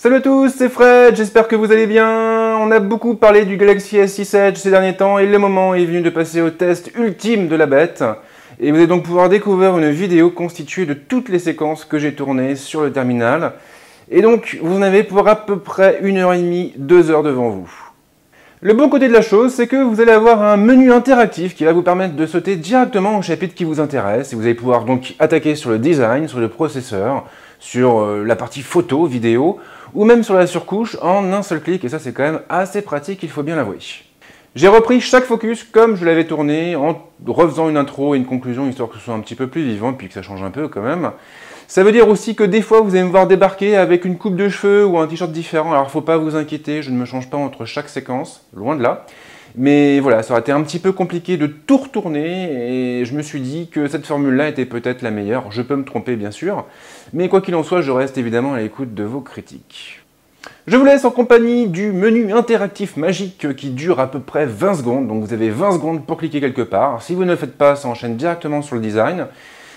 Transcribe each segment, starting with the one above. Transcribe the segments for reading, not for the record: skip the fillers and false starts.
Salut à tous, c'est Fred, j'espère que vous allez bien. On a beaucoup parlé du Galaxy S6 Edge ces derniers temps et le moment est venu de passer au test ultime de la bête. Et vous allez donc pouvoir découvrir une vidéo constituée de toutes les séquences que j'ai tournées sur le terminal. Et donc, vous en avez pour à peu près 1h30, 2 heures devant vous. Le bon côté de la chose, c'est que vous allez avoir un menu interactif qui va vous permettre de sauter directement au chapitre qui vous intéresse. Et vous allez pouvoir donc attaquer sur le design, sur le processeur, sur la partie photo, vidéo, ou même sur la surcouche en un seul clic. Et ça, c'est quand même assez pratique, il faut bien l'avouer. J'ai repris chaque focus comme je l'avais tourné, en refaisant une intro et une conclusion, histoire que ce soit un petit peu plus vivant, puis que ça change un peu quand même. Ça veut dire aussi que des fois, vous allez me voir débarquer avec une coupe de cheveux ou un t-shirt différent. Alors, faut pas vous inquiéter, je ne me change pas entre chaque séquence, loin de là. Mais voilà, ça aurait été un petit peu compliqué de tout retourner et je me suis dit que cette formule-là était peut-être la meilleure. Je peux me tromper, bien sûr. Mais quoi qu'il en soit, je reste évidemment à l'écoute de vos critiques. Je vous laisse en compagnie du menu interactif magique qui dure à peu près 20 secondes. Donc vous avez 20 secondes pour cliquer quelque part. Si vous ne le faites pas, ça enchaîne directement sur le design.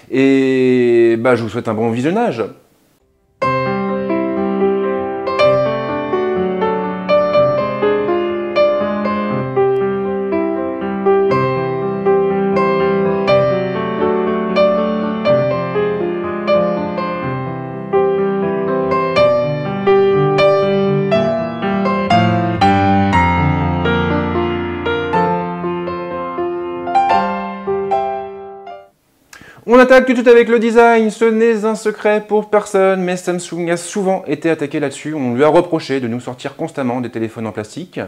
Et je vous souhaite un bon visionnage. On attaque tout de suite avec le design, ce n'est un secret pour personne, mais Samsung a souvent été attaqué là-dessus. On lui a reproché de nous sortir constamment des téléphones en plastique.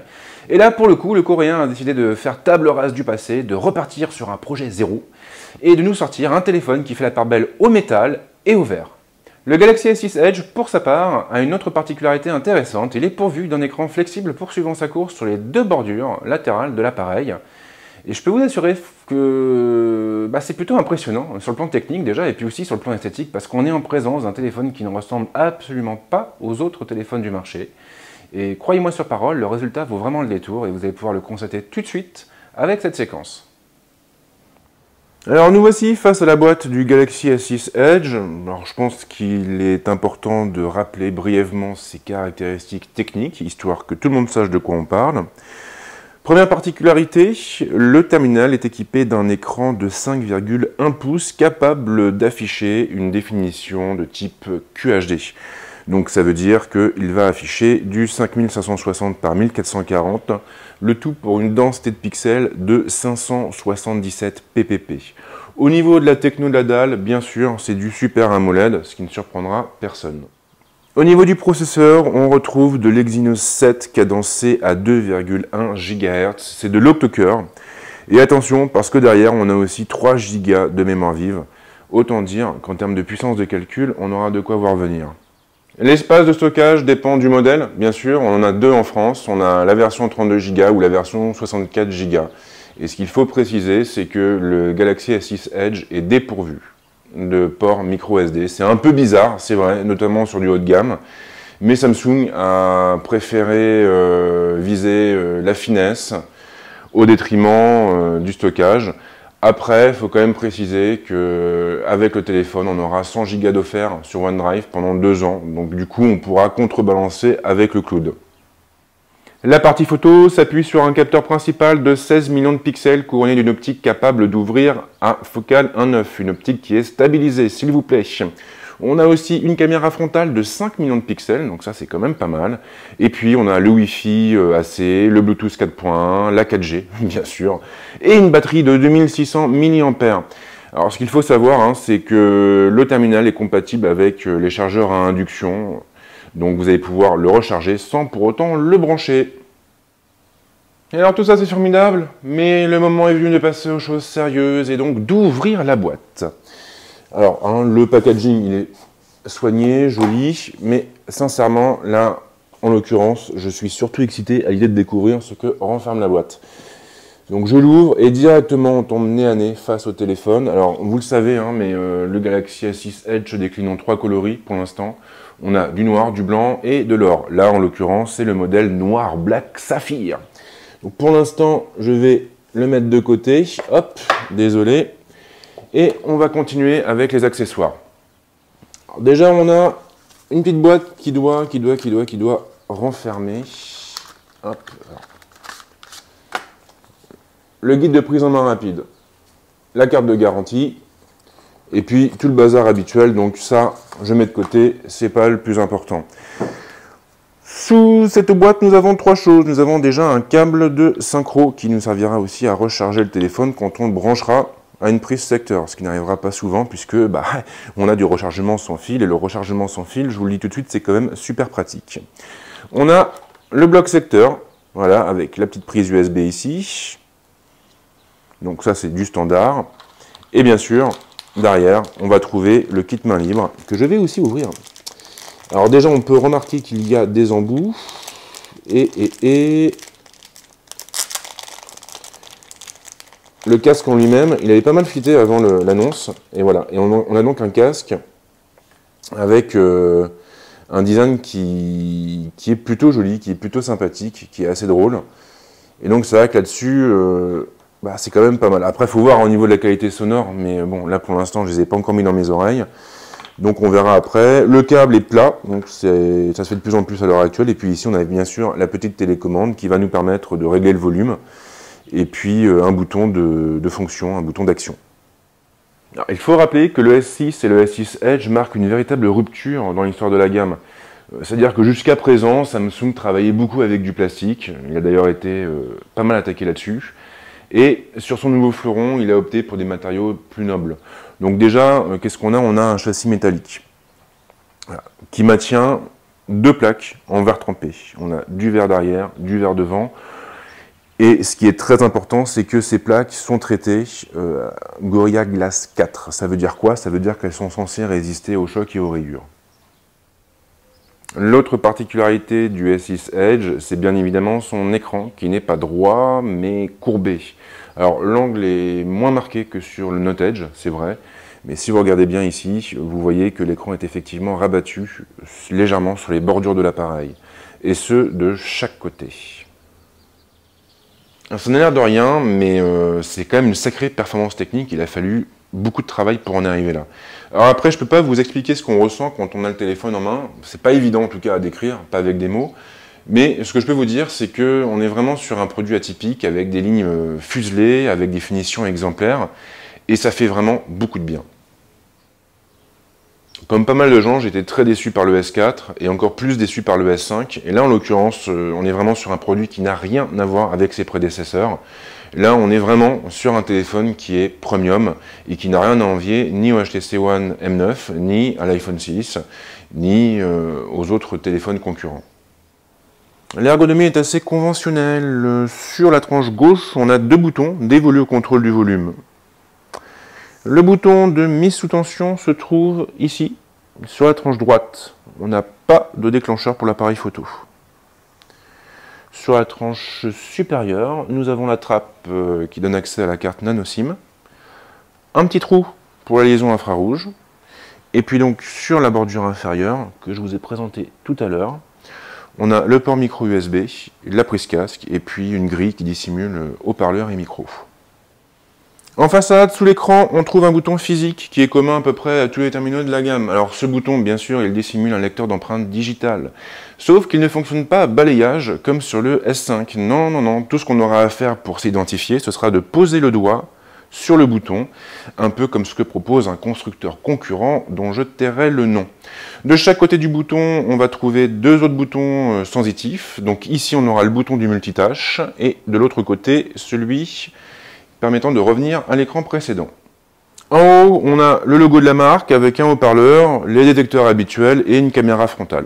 Et là, pour le coup, le Coréen a décidé de faire table rase du passé, de repartir sur un projet zéro, et de nous sortir un téléphone qui fait la part belle au métal et au verre. Le Galaxy S6 Edge, pour sa part, a une autre particularité intéressante. Il est pourvu d'un écran flexible poursuivant sa course sur les deux bordures latérales de l'appareil. Et je peux vous assurer que c'est plutôt impressionnant, sur le plan technique déjà, et puis aussi sur le plan esthétique, parce qu'on est en présence d'un téléphone qui ne ressemble absolument pas aux autres téléphones du marché. Et croyez-moi sur parole, le résultat vaut vraiment le détour, et vous allez pouvoir le constater tout de suite avec cette séquence. Alors nous voici face à la boîte du Galaxy S6 Edge. Alors je pense qu'il est important de rappeler brièvement ses caractéristiques techniques, histoire que tout le monde sache de quoi on parle. Première particularité, le terminal est équipé d'un écran de 5,1 pouces capable d'afficher une définition de type QHD. Donc ça veut dire qu'il va afficher du 5560 par 1440, le tout pour une densité de pixels de 577 ppp. Au niveau de la techno de la dalle, bien sûr, c'est du Super AMOLED, ce qui ne surprendra personne. Au niveau du processeur, on retrouve de l'Exynos 7 cadencé à 2,1 GHz, c'est de l'octo-cœur. Et attention, parce que derrière, on a aussi 3 Go de mémoire vive. Autant dire qu'en termes de puissance de calcul, on aura de quoi voir venir. L'espace de stockage dépend du modèle, bien sûr. On en a deux en France. On a la version 32 Go ou la version 64 Go. Et ce qu'il faut préciser, c'est que le Galaxy S6 Edge est dépourvu de port micro SD. C'est un peu bizarre, c'est vrai, notamment sur du haut de gamme, mais Samsung a préféré viser la finesse au détriment du stockage. Après, il faut quand même préciser qu'avec le téléphone, on aura 100 Go d'offert sur OneDrive pendant 2 ans, donc du coup, on pourra contrebalancer avec le cloud. La partie photo s'appuie sur un capteur principal de 16 millions de pixels couronné d'une optique capable d'ouvrir à focale 1.9, une optique qui est stabilisée, s'il vous plaît. On a aussi une caméra frontale de 5 millions de pixels, donc ça c'est quand même pas mal. Et puis on a le Wi-Fi AC, le Bluetooth 4.1, la 4G, bien sûr, et une batterie de 2600 mAh. Alors ce qu'il faut savoir, c'est que le terminal est compatible avec les chargeurs à induction. Donc vous allez pouvoir le recharger sans pour autant le brancher. Et alors tout ça c'est formidable, mais le moment est venu de passer aux choses sérieuses et donc d'ouvrir la boîte. Alors le packaging il est soigné, joli, mais sincèrement là en l'occurrence je suis surtout excité à l'idée de découvrir ce que renferme la boîte. Donc je l'ouvre et directement on tombe nez à nez face au téléphone. Alors vous le savez, mais le Galaxy S6 Edge se décline en 3 coloris pour l'instant. On a du noir, du blanc et de l'or. Là en l'occurrence c'est le modèle noir black saphir. Donc pour l'instant je vais le mettre de côté. Hop, désolé. Et on va continuer avec les accessoires. Alors déjà on a une petite boîte qui doit renfermer. Hop. Le guide de prise en main rapide, la carte de garantie, et puis tout le bazar habituel. Donc ça, je mets de côté, c'est pas le plus important. Sous cette boîte, nous avons trois choses. Nous avons déjà un câble de synchro qui nous servira aussi à recharger le téléphone quand on le branchera à une prise secteur, ce qui n'arrivera pas souvent puisque on a du rechargement sans fil, et le rechargement sans fil, je vous le dis tout de suite, c'est quand même super pratique. On a le bloc secteur, voilà, avec la petite prise USB ici. Donc ça, c'est du standard. Et bien sûr, derrière, on va trouver le kit main libre que je vais aussi ouvrir. Alors déjà, on peut remarquer qu'il y a des embouts et le casque en lui-même, il avait pas mal fuité avant l'annonce. Et voilà, et on a donc un casque avec un design qui est plutôt joli, qui est plutôt sympathique, qui est assez drôle. Et donc c'est vrai que là-dessus, c'est quand même pas mal. Après, il faut voir au niveau de la qualité sonore, mais bon, là pour l'instant, je ne les ai pas encore mis dans mes oreilles. Donc on verra après. Le câble est plat, donc ça se fait de plus en plus à l'heure actuelle. Et puis ici, on a bien sûr la petite télécommande qui va nous permettre de régler le volume. Et puis un bouton de fonction, un bouton d'action. Il faut rappeler que le S6 et le S6 Edge marquent une véritable rupture dans l'histoire de la gamme. C'est-à-dire que jusqu'à présent, Samsung travaillait beaucoup avec du plastique. Il a d'ailleurs été pas mal attaqué là-dessus. Et sur son nouveau fleuron, il a opté pour des matériaux plus nobles. Donc déjà, qu'est-ce qu'on a? On a un châssis métallique qui maintient deux plaques en verre trempé. On a du verre d'arrière, du verre devant. Et ce qui est très important, c'est que ces plaques sont traitées Gorilla Glass 4. Ça veut dire quoi? Ça veut dire qu'elles sont censées résister aux chocs et aux rayures. L'autre particularité du S6 Edge, c'est bien évidemment son écran, qui n'est pas droit, mais courbé. Alors l'angle est moins marqué que sur le Note Edge, c'est vrai, mais si vous regardez bien ici, vous voyez que l'écran est effectivement rabattu légèrement sur les bordures de l'appareil, et ce, de chaque côté. Alors, ça n'a l'air de rien, mais c'est quand même une sacrée performance technique, il a fallu beaucoup de travail pour en arriver là. Alors après, je ne peux pas vous expliquer ce qu'on ressent quand on a le téléphone en main. C'est pas évident en tout cas à décrire, pas avec des mots. Mais ce que je peux vous dire, c'est qu'on est vraiment sur un produit atypique avec des lignes fuselées, avec des finitions exemplaires. Et ça fait vraiment beaucoup de bien. Comme pas mal de gens, j'étais très déçu par le S4 et encore plus déçu par le S5. Et là, en l'occurrence, on est vraiment sur un produit qui n'a rien à voir avec ses prédécesseurs. Là, on est vraiment sur un téléphone qui est premium et qui n'a rien à envier ni au HTC One M9, ni à l'iPhone 6, ni aux autres téléphones concurrents. L'ergonomie est assez conventionnelle. Sur la tranche gauche, on a deux boutons dévolus au contrôle du volume. Le bouton de mise sous tension se trouve ici, sur la tranche droite. On n'a pas de déclencheur pour l'appareil photo. Sur la tranche supérieure, nous avons la trappe qui donne accès à la carte nano SIM, un petit trou pour la liaison infrarouge, et puis donc sur la bordure inférieure, que je vous ai présenté tout à l'heure, on a le port micro USB, la prise casque, et puis une grille qui dissimule haut-parleur et micro. En façade, sous l'écran, on trouve un bouton physique qui est commun à peu près à tous les terminaux de la gamme. Alors ce bouton, bien sûr, il dissimule un lecteur d'empreintes digitales. Sauf qu'il ne fonctionne pas à balayage comme sur le S5. Non, non, non. Tout ce qu'on aura à faire pour s'identifier, ce sera de poser le doigt sur le bouton, un peu comme ce que propose un constructeur concurrent dont je tairai le nom. De chaque côté du bouton, on va trouver deux autres boutons sensitifs. Donc ici, on aura le bouton du multitâche et de l'autre côté, celui permettant de revenir à l'écran précédent. En haut, on a le logo de la marque avec un haut-parleur, les détecteurs habituels et une caméra frontale.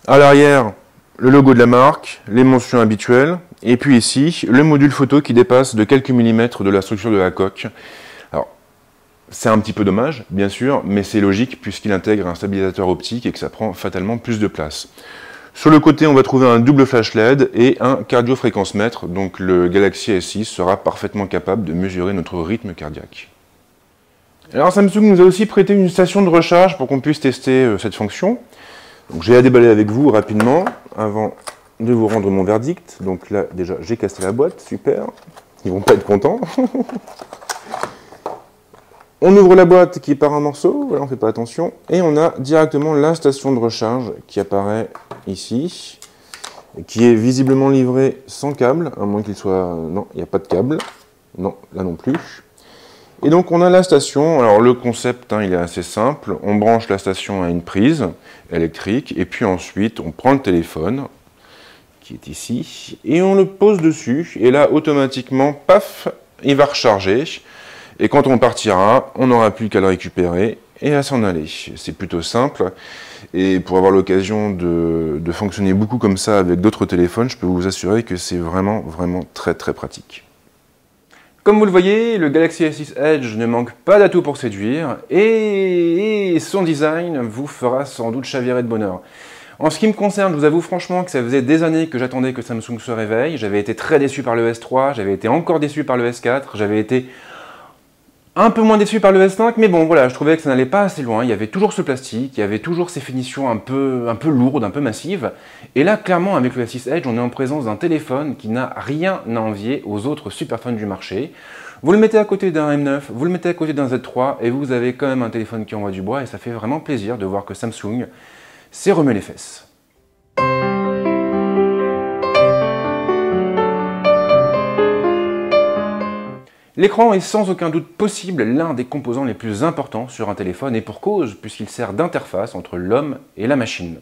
À l'arrière, le logo de la marque, les mentions habituelles, et puis ici, le module photo qui dépasse de quelques millimètres de la structure de la coque. Alors, c'est un petit peu dommage, bien sûr, mais c'est logique puisqu'il intègre un stabilisateur optique et que ça prend fatalement plus de place. Sur le côté, on va trouver un double flash LED et un cardio-fréquence-mètre, donc le Galaxy S6 sera parfaitement capable de mesurer notre rythme cardiaque. Alors Samsung nous a aussi prêté une station de recharge pour qu'on puisse tester cette fonction. Donc j'ai à déballer avec vous rapidement, avant de vous rendre mon verdict. Donc là, déjà, j'ai cassé la boîte, super. Ils vont pas être contents. On ouvre la boîte qui part en morceaux, voilà, on ne fait pas attention, et on a directement la station de recharge qui apparaît ici, qui est visiblement livrée sans câble, à moins qu'il soit... Non, il n'y a pas de câble, non, là non plus. Et donc on a la station, alors le concept il est assez simple, on branche la station à une prise électrique, et puis ensuite on prend le téléphone, qui est ici, et on le pose dessus, et là automatiquement, paf, il va recharger. Et quand on partira, on n'aura plus qu'à le récupérer et à s'en aller. C'est plutôt simple. Et pour avoir l'occasion de fonctionner beaucoup comme ça avec d'autres téléphones, je peux vous assurer que c'est vraiment très pratique. Comme vous le voyez, le Galaxy S6 Edge ne manque pas d'atouts pour séduire et son design vous fera sans doute chavirer de bonheur. En ce qui me concerne, je vous avoue franchement que ça faisait des années que j'attendais que Samsung se réveille. J'avais été très déçu par le S3, j'avais été encore déçu par le S4, j'avais été un peu moins déçu par le S5, mais bon, voilà, je trouvais que ça n'allait pas assez loin. Il y avait toujours ce plastique, il y avait toujours ces finitions un peu lourdes, un peu massives. Et là, clairement, avec le S6 Edge, on est en présence d'un téléphone qui n'a rien à envier aux autres superphones du marché. Vous le mettez à côté d'un M9, vous le mettez à côté d'un Z3, et vous avez quand même un téléphone qui envoie du bois, et ça fait vraiment plaisir de voir que Samsung s'est remué les fesses. L'écran est sans aucun doute possible l'un des composants les plus importants sur un téléphone, et pour cause, puisqu'il sert d'interface entre l'homme et la machine.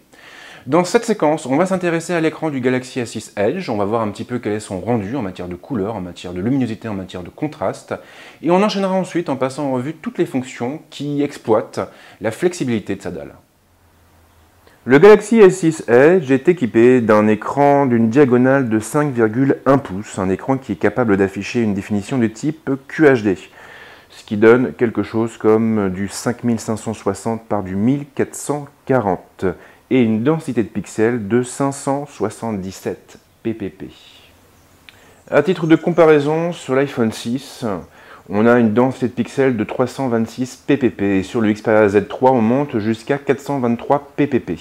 Dans cette séquence, on va s'intéresser à l'écran du Galaxy S6 Edge, on va voir un petit peu quel est son rendu en matière de couleur, en matière de luminosité, en matière de contraste, et on enchaînera ensuite en passant en revue toutes les fonctions qui exploitent la flexibilité de sa dalle. Le Galaxy S6 Edge est équipé d'un écran d'une diagonale de 5,1 pouces, un écran qui est capable d'afficher une définition de type QHD, ce qui donne quelque chose comme du 5560 par du 1440 et une densité de pixels de 577 ppp. À titre de comparaison, sur l'iPhone 6, on a une densité de pixels de 326 ppp et sur le Xperia Z3 on monte jusqu'à 423 ppp.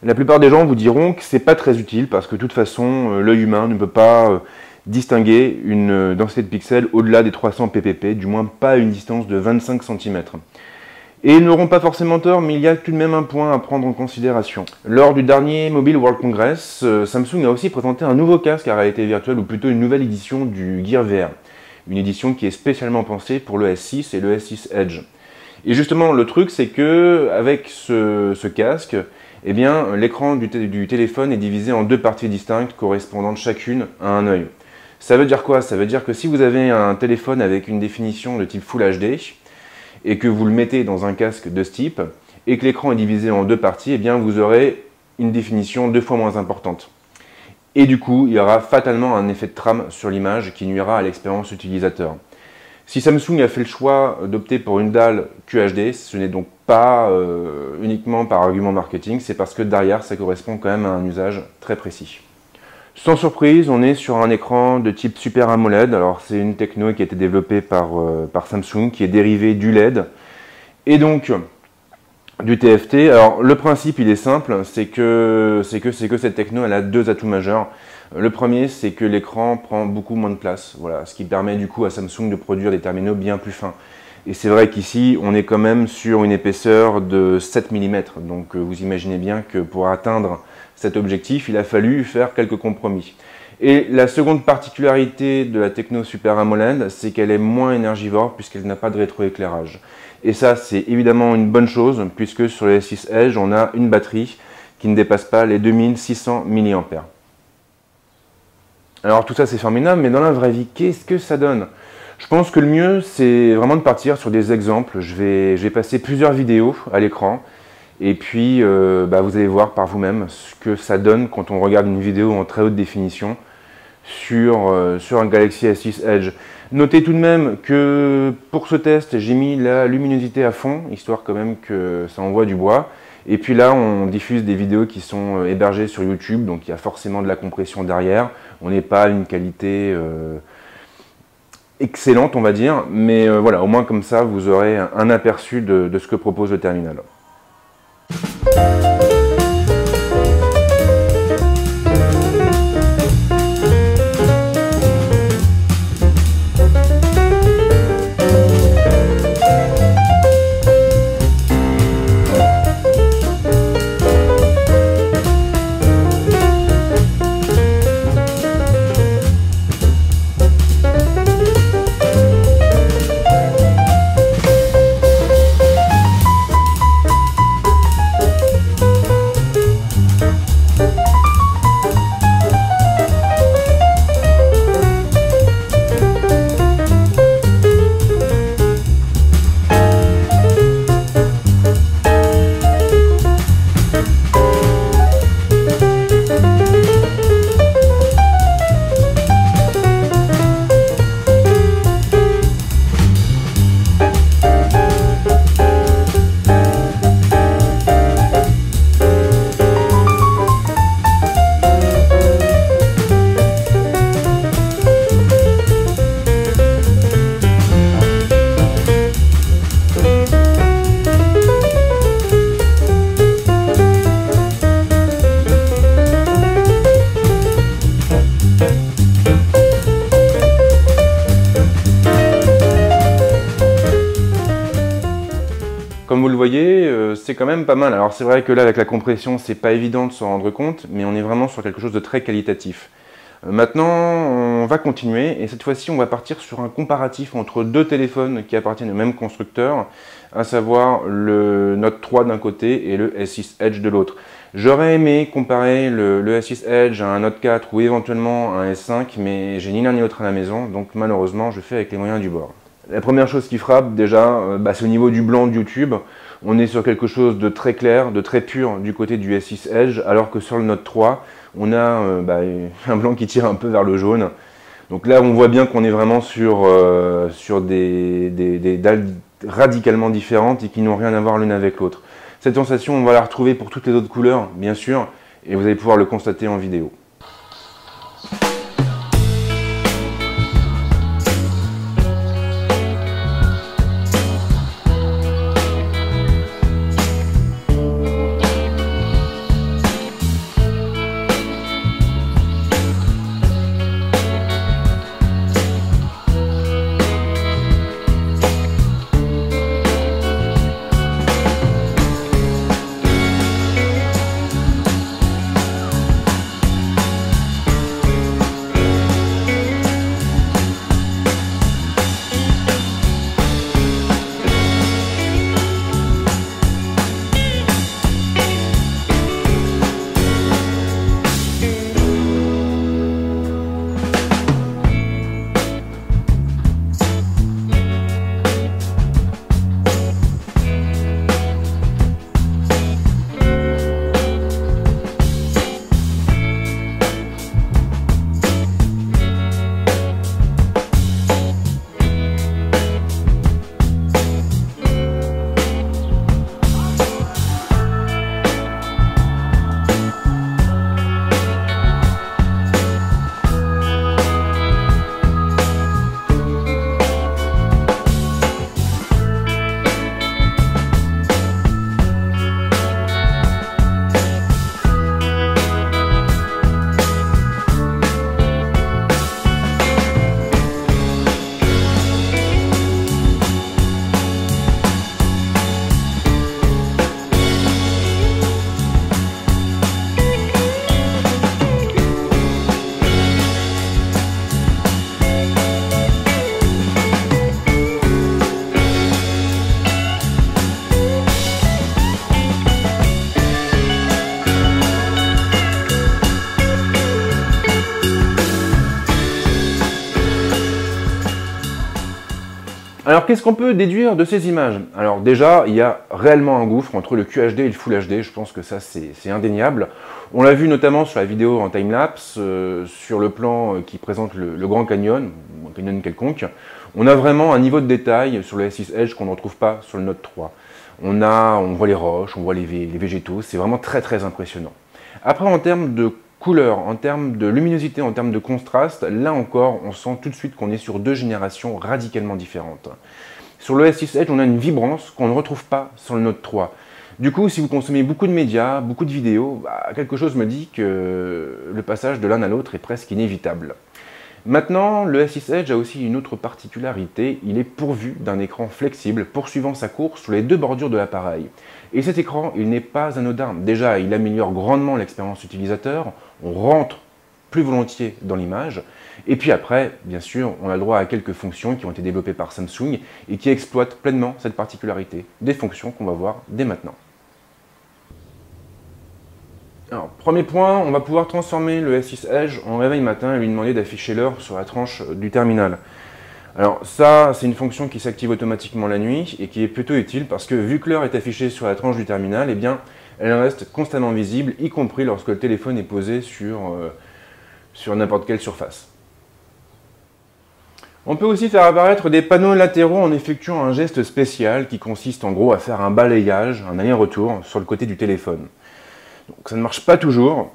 La plupart des gens vous diront que c'est pas très utile parce que de toute façon l'œil humain ne peut pas distinguer une densité de pixels au-delà des 300 ppp, du moins pas à une distance de 25 cm. Et ils n'auront pas forcément tort, mais il y a tout de même un point à prendre en considération. Lors du dernier Mobile World Congress, Samsung a aussi présenté un nouveau casque à réalité virtuelle, ou plutôt une nouvelle édition du Gear VR. Une édition qui est spécialement pensée pour le S6 et le S6 Edge. Et justement, le truc, c'est que avec ce casque, eh bien, l'écran du téléphone est divisé en deux parties distinctes correspondant chacune à un œil. Ça veut dire quoi? Ça veut dire que si vous avez un téléphone avec une définition de type Full HD et que vous le mettez dans un casque de ce type et que l'écran est divisé en deux parties, eh bien, vous aurez une définition 2 fois moins importante. Et du coup, il y aura fatalement un effet de trame sur l'image qui nuira à l'expérience utilisateur. Si Samsung a fait le choix d'opter pour une dalle QHD, ce n'est donc pas uniquement par argument marketing, c'est parce que derrière, ça correspond quand même à un usage très précis. Sans surprise, on est sur un écran de type Super AMOLED. Alors c'est une techno qui a été développée par Samsung, qui est dérivée du LED. Et donc, du TFT. Alors le principe il est simple, c'est que cette techno elle a deux atouts majeurs. Le premier c'est que l'écran prend beaucoup moins de place, voilà, ce qui permet du coup à Samsung de produire des terminaux bien plus fins. Et c'est vrai qu'ici on est quand même sur une épaisseur de 7 mm, donc vous imaginez bien que pour atteindre cet objectif il a fallu faire quelques compromis. Et la seconde particularité de la techno Super AMOLED, c'est qu'elle est moins énergivore puisqu'elle n'a pas de rétroéclairage. Et ça, c'est évidemment une bonne chose, puisque sur le S6 Edge, on a une batterie qui ne dépasse pas les 2600 mAh. Alors tout ça, c'est formidable, mais dans la vraie vie, qu'est-ce que ça donne? Je pense que le mieux, c'est vraiment de partir sur des exemples. Je vais passer plusieurs vidéos à l'écran, et puis vous allez voir par vous-même ce que ça donne quand on regarde une vidéo en très haute définition sur un Galaxy S6 Edge. Notez tout de même que pour ce test, j'ai mis la luminosité à fond, histoire quand même que ça envoie du bois. Et puis là, on diffuse des vidéos qui sont hébergées sur YouTube, donc il y a forcément de la compression derrière. On n'est pas à une qualité excellente, on va dire, mais voilà, au moins comme ça, vous aurez un aperçu de ce que propose le terminal. Comme vous le voyez, c'est quand même pas mal. Alors c'est vrai que là, avec la compression, c'est pas évident de s'en rendre compte, mais on est vraiment sur quelque chose de très qualitatif. Maintenant, on va continuer, et cette fois-ci, on va partir sur un comparatif entre deux téléphones qui appartiennent au même constructeur, à savoir le Note 3 d'un côté et le S6 Edge de l'autre. J'aurais aimé comparer le S6 Edge à un Note 4 ou éventuellement un S5, mais j'ai ni l'un ni l'autre à la maison, donc malheureusement, je fais avec les moyens du bord. La première chose qui frappe déjà, c'est au niveau du blanc de YouTube. On est sur quelque chose de très clair, de très pur du côté du S6 Edge, alors que sur le Note 3, on a un blanc qui tire un peu vers le jaune. Donc là, on voit bien qu'on est vraiment sur des dalles radicalement différentes et qui n'ont rien à voir l'une avec l'autre. Cette sensation, on va la retrouver pour toutes les autres couleurs, bien sûr, et vous allez pouvoir le constater en vidéo. Alors qu'est-ce qu'on peut déduire de ces images? Alors déjà, il y a réellement un gouffre entre le QHD et le Full HD, je pense que ça c'est indéniable. On l'a vu notamment sur la vidéo en timelapse, sur le plan qui présente le Grand Canyon, ou un canyon quelconque. On a vraiment un niveau de détail sur le S6 Edge qu'on ne retrouve pas sur le Note 3. On voit les roches, on voit les végétaux, c'est vraiment très impressionnant. Après, en termes de couleur, en termes de luminosité, en termes de contraste, là encore, on sent tout de suite qu'on est sur deux générations radicalement différentes. Sur le S6 Edge, on a une vibrance qu'on ne retrouve pas sur le Note 3. Du coup, si vous consommez beaucoup de médias, beaucoup de vidéos, quelque chose me dit que le passage de l'un à l'autre est presque inévitable. Maintenant, le S6 Edge a aussi une autre particularité, il est pourvu d'un écran flexible poursuivant sa course sur les deux bordures de l'appareil. Et cet écran, il n'est pas anodin. Déjà, il améliore grandement l'expérience utilisateur, on rentre plus volontiers dans l'image. Et puis après, bien sûr, on a le droit à quelques fonctions qui ont été développées par Samsung et qui exploitent pleinement cette particularité. Des fonctions qu'on va voir dès maintenant. Alors, premier point, on va pouvoir transformer le S6 Edge en réveil matin et lui demander d'afficher l'heure sur la tranche du terminal. Alors ça, c'est une fonction qui s'active automatiquement la nuit et qui est plutôt utile parce que vu que l'heure est affichée sur la tranche du terminal, eh bien, elle reste constamment visible, y compris lorsque le téléphone est posé sur n'importe quelle surface. On peut aussi faire apparaître des panneaux latéraux en effectuant un geste spécial qui consiste en gros à faire un balayage, un aller-retour sur le côté du téléphone. Donc ça ne marche pas toujours,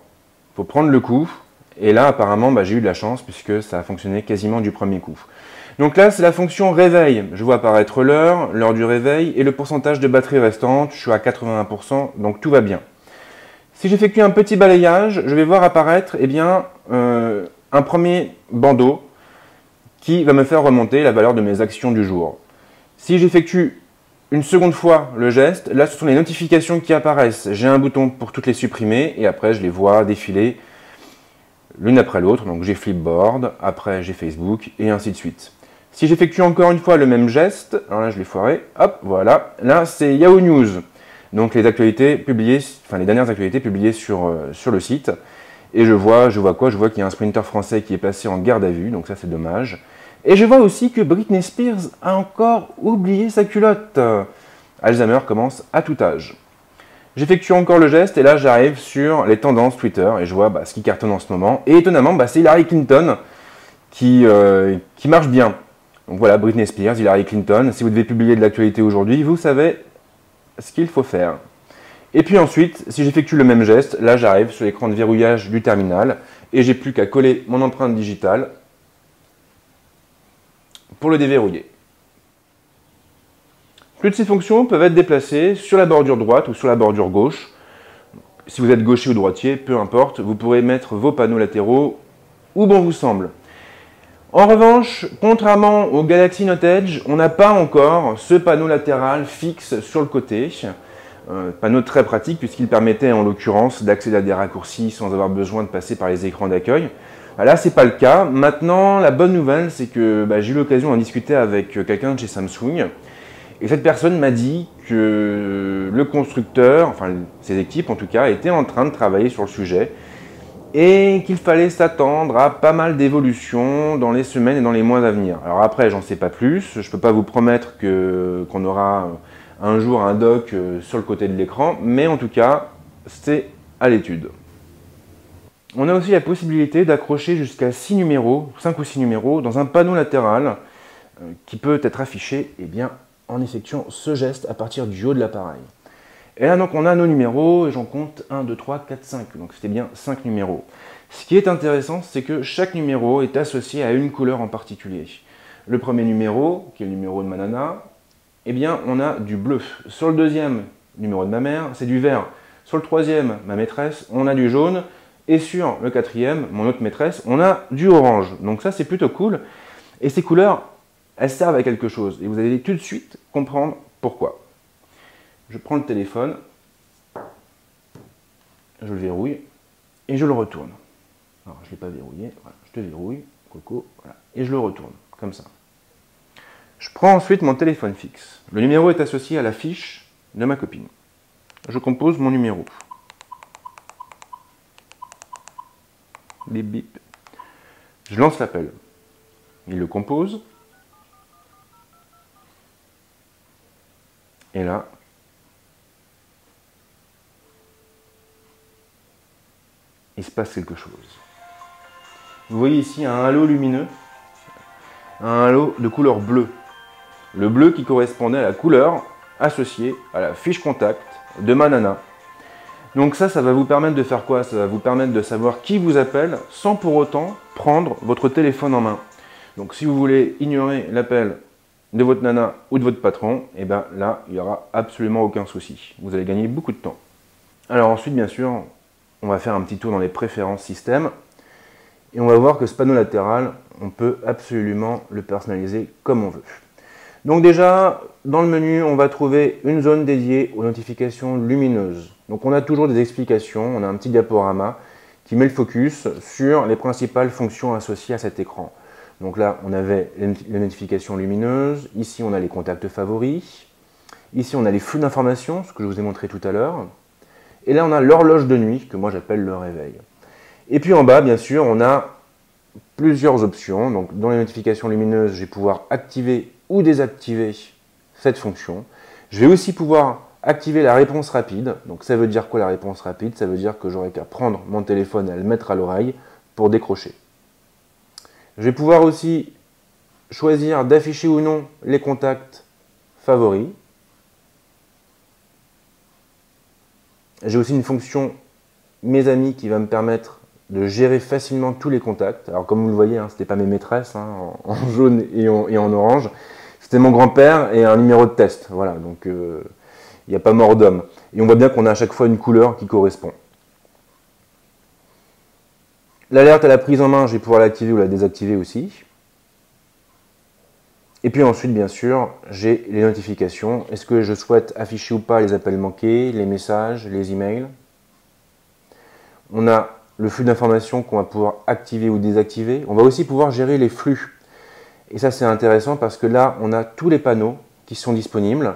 il faut prendre le coup, et là apparemment j'ai eu de la chance puisque ça a fonctionné quasiment du premier coup. Donc là c'est la fonction réveil, je vois apparaître l'heure du réveil et le pourcentage de batterie restante, je suis à 81%, donc tout va bien. Si j'effectue un petit balayage, je vais voir apparaître un premier bandeau qui va me faire remonter la valeur de mes actions du jour. Si j'effectue une seconde fois le geste, là ce sont les notifications qui apparaissent. J'ai un bouton pour toutes les supprimer et après je les vois défiler l'une après l'autre. Donc j'ai Flipboard, après j'ai Facebook et ainsi de suite. Si j'effectue encore une fois le même geste, alors là je l'ai foiré, hop, voilà, là c'est Yahoo News. Donc les actualités publiées, enfin les dernières actualités publiées sur le site. Et je vois quoi? Je vois qu'il y a un sprinter français qui est passé en garde à vue, donc ça c'est dommage. Et je vois aussi que Britney Spears a encore oublié sa culotte. Alzheimer commence à tout âge. J'effectue encore le geste et là j'arrive sur les tendances Twitter et je vois ce qui cartonne en ce moment. Et étonnamment, c'est Hillary Clinton qui marche bien. Donc voilà, Britney Spears, Hillary Clinton. Si vous devez publier de l'actualité aujourd'hui, vous savez ce qu'il faut faire. Et puis ensuite, si j'effectue le même geste, là j'arrive sur l'écran de verrouillage du terminal et j'ai plus qu'à coller mon empreinte digitale pour le déverrouiller. Toutes ces fonctions peuvent être déplacées sur la bordure droite ou sur la bordure gauche. Si vous êtes gaucher ou droitier, peu importe, vous pourrez mettre vos panneaux latéraux où bon vous semble. En revanche, contrairement au Galaxy Note Edge, on n'a pas encore ce panneau latéral fixe sur le côté. Panneau très pratique puisqu'il permettait en l'occurrence d'accéder à des raccourcis sans avoir besoin de passer par les écrans d'accueil. Là, c'est pas le cas. Maintenant, la bonne nouvelle, c'est que j'ai eu l'occasion d'en discuter avec quelqu'un de chez Samsung. Et cette personne m'a dit que le constructeur, enfin ses équipes en tout cas, étaient en train de travailler sur le sujet et qu'il fallait s'attendre à pas mal d'évolutions dans les semaines et dans les mois à venir. Alors après, j'en sais pas plus. Je peux pas vous promettre qu'on aura un jour un dock sur le côté de l'écran, mais en tout cas, c'est à l'étude. On a aussi la possibilité d'accrocher jusqu'à 6 numéros, 5 ou 6 numéros, dans un panneau latéral qui peut être affiché en effectuant ce geste à partir du haut de l'appareil. Et là, donc, on a nos numéros, et j'en compte 1, 2, 3, 4, 5. Donc, c'était bien 5 numéros. Ce qui est intéressant, c'est que chaque numéro est associé à une couleur en particulier. Le premier numéro, qui est le numéro de ma nana, on a du bleu. Sur le deuxième, numéro de ma mère, c'est du vert. Sur le troisième, ma maîtresse, on a du jaune. Et sur le quatrième, mon autre maîtresse, on a du orange. Donc ça, c'est plutôt cool. Et ces couleurs, elles servent à quelque chose. Et vous allez tout de suite comprendre pourquoi. Je prends le téléphone, je le verrouille et je le retourne. Alors, je ne l'ai pas verrouillé. Voilà, je te verrouille, coco, voilà, et je le retourne, comme ça. Je prends ensuite mon téléphone fixe. Le numéro est associé à la fiche de ma copine. Je compose mon numéro. Bip bip. Je lance l'appel. Il le compose. Et là, il se passe quelque chose. Vous voyez ici un halo lumineux, un halo de couleur bleue. Le bleu qui correspondait à la couleur associée à la fiche contact de ma nana. Donc ça va vous permettre de faire quoi? Ça va vous permettre de savoir qui vous appelle sans pour autant prendre votre téléphone en main. Donc si vous voulez ignorer l'appel de votre nana ou de votre patron, là, il n'y aura absolument aucun souci. Vous allez gagner beaucoup de temps. Alors ensuite, bien sûr, on va faire un petit tour dans les préférences système. Et on va voir que ce panneau latéral, on peut absolument le personnaliser comme on veut. Donc déjà, dans le menu, on va trouver une zone dédiée aux notifications lumineuses. Donc on a toujours des explications, on a un petit diaporama qui met le focus sur les principales fonctions associées à cet écran. Donc là, on avait les notifications lumineuses, ici on a les contacts favoris, ici on a les flux d'informations, ce que je vous ai montré tout à l'heure, et là on a l'horloge de nuit, que moi j'appelle le réveil. Et puis en bas, bien sûr, on a plusieurs options. Donc dans les notifications lumineuses, je vais pouvoir activer ou désactiver cette fonction. Je vais aussi pouvoir activer la réponse rapide. Donc ça veut dire quoi la réponse rapide? Ça veut dire que j'aurai qu'à prendre mon téléphone et à le mettre à l'oreille pour décrocher. Je vais pouvoir aussi choisir d'afficher ou non les contacts favoris. J'ai aussi une fonction mes amis qui va me permettre de gérer facilement tous les contacts. Alors comme vous le voyez, ce n'était pas mes maîtresses en jaune et en orange. C'était mon grand-père et un numéro de test. Voilà, donc il n'y a pas mort d'homme. Et on voit bien qu'on a à chaque fois une couleur qui correspond. L'alerte à la prise en main, je vais pouvoir l'activer ou la désactiver aussi. Et puis ensuite, bien sûr, j'ai les notifications. Est-ce que je souhaite afficher ou pas les appels manqués, les messages, les emails? On a le flux d'informations qu'on va pouvoir activer ou désactiver. On va aussi pouvoir gérer les flux. Et ça, c'est intéressant parce que là, on a tous les panneaux qui sont disponibles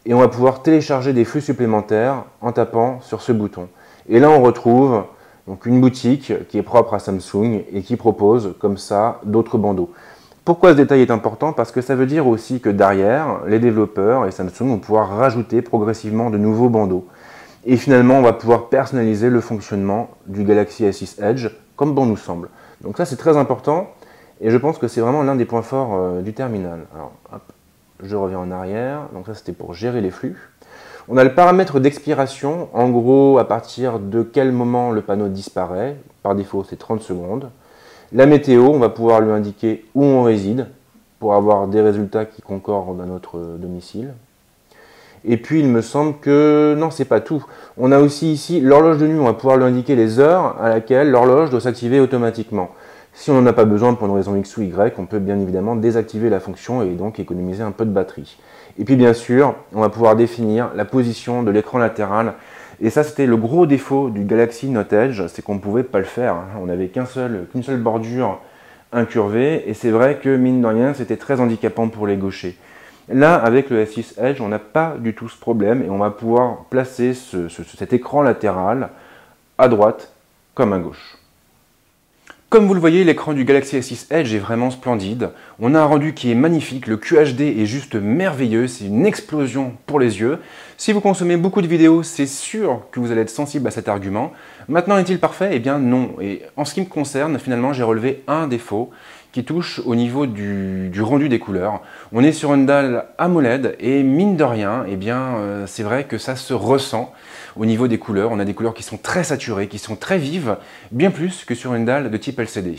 et on va pouvoir télécharger des flux supplémentaires en tapant sur ce bouton. Et là, on retrouve donc une boutique qui est propre à Samsung et qui propose comme ça d'autres bandeaux. Pourquoi ce détail est important? Parce que ça veut dire aussi que derrière, les développeurs et Samsung vont pouvoir rajouter progressivement de nouveaux bandeaux. Et finalement, on va pouvoir personnaliser le fonctionnement du Galaxy S6 Edge comme bon nous semble. Donc ça, c'est très important et je pense que c'est vraiment l'un des points forts du terminal. Alors, hop, je reviens en arrière. Donc ça, c'était pour gérer les flux. On a le paramètre d'expiration. En gros, à partir de quel moment le panneau disparaît. Par défaut, c'est 30 secondes. La météo, on va pouvoir lui indiquer où on réside pour avoir des résultats qui concordent à notre domicile. Et puis il me semble que non, c'est pas tout. On a aussi ici l'horloge de nuit, on va pouvoir lui indiquer les heures à laquelle l'horloge doit s'activer automatiquement. Si on n'en a pas besoin pour une raison X ou Y, on peut bien évidemment désactiver la fonction et donc économiser un peu de batterie. Et puis bien sûr, on va pouvoir définir la position de l'écran latéral. Et ça, c'était le gros défaut du Galaxy Note Edge, c'est qu'on ne pouvait pas le faire. On n'avait qu'une seule bordure incurvée, et c'est vrai que, mine de rien, c'était très handicapant pour les gauchers. Là, avec le S6 Edge, on n'a pas du tout ce problème, et on va pouvoir placer cet écran latéral à droite comme à gauche. Comme vous le voyez, l'écran du Galaxy S6 Edge est vraiment splendide. On a un rendu qui est magnifique, le QHD est juste merveilleux, c'est une explosion pour les yeux. Si vous consommez beaucoup de vidéos, c'est sûr que vous allez être sensible à cet argument. Maintenant, est-il parfait? Eh bien non. Et en ce qui me concerne, finalement, j'ai relevé un défaut qui touche au niveau du rendu des couleurs. On est sur une dalle AMOLED et mine de rien, eh bien, c'est vrai que ça se ressent au niveau des couleurs. On a des couleurs qui sont très saturées, qui sont très vives, bien plus que sur une dalle de type LCD.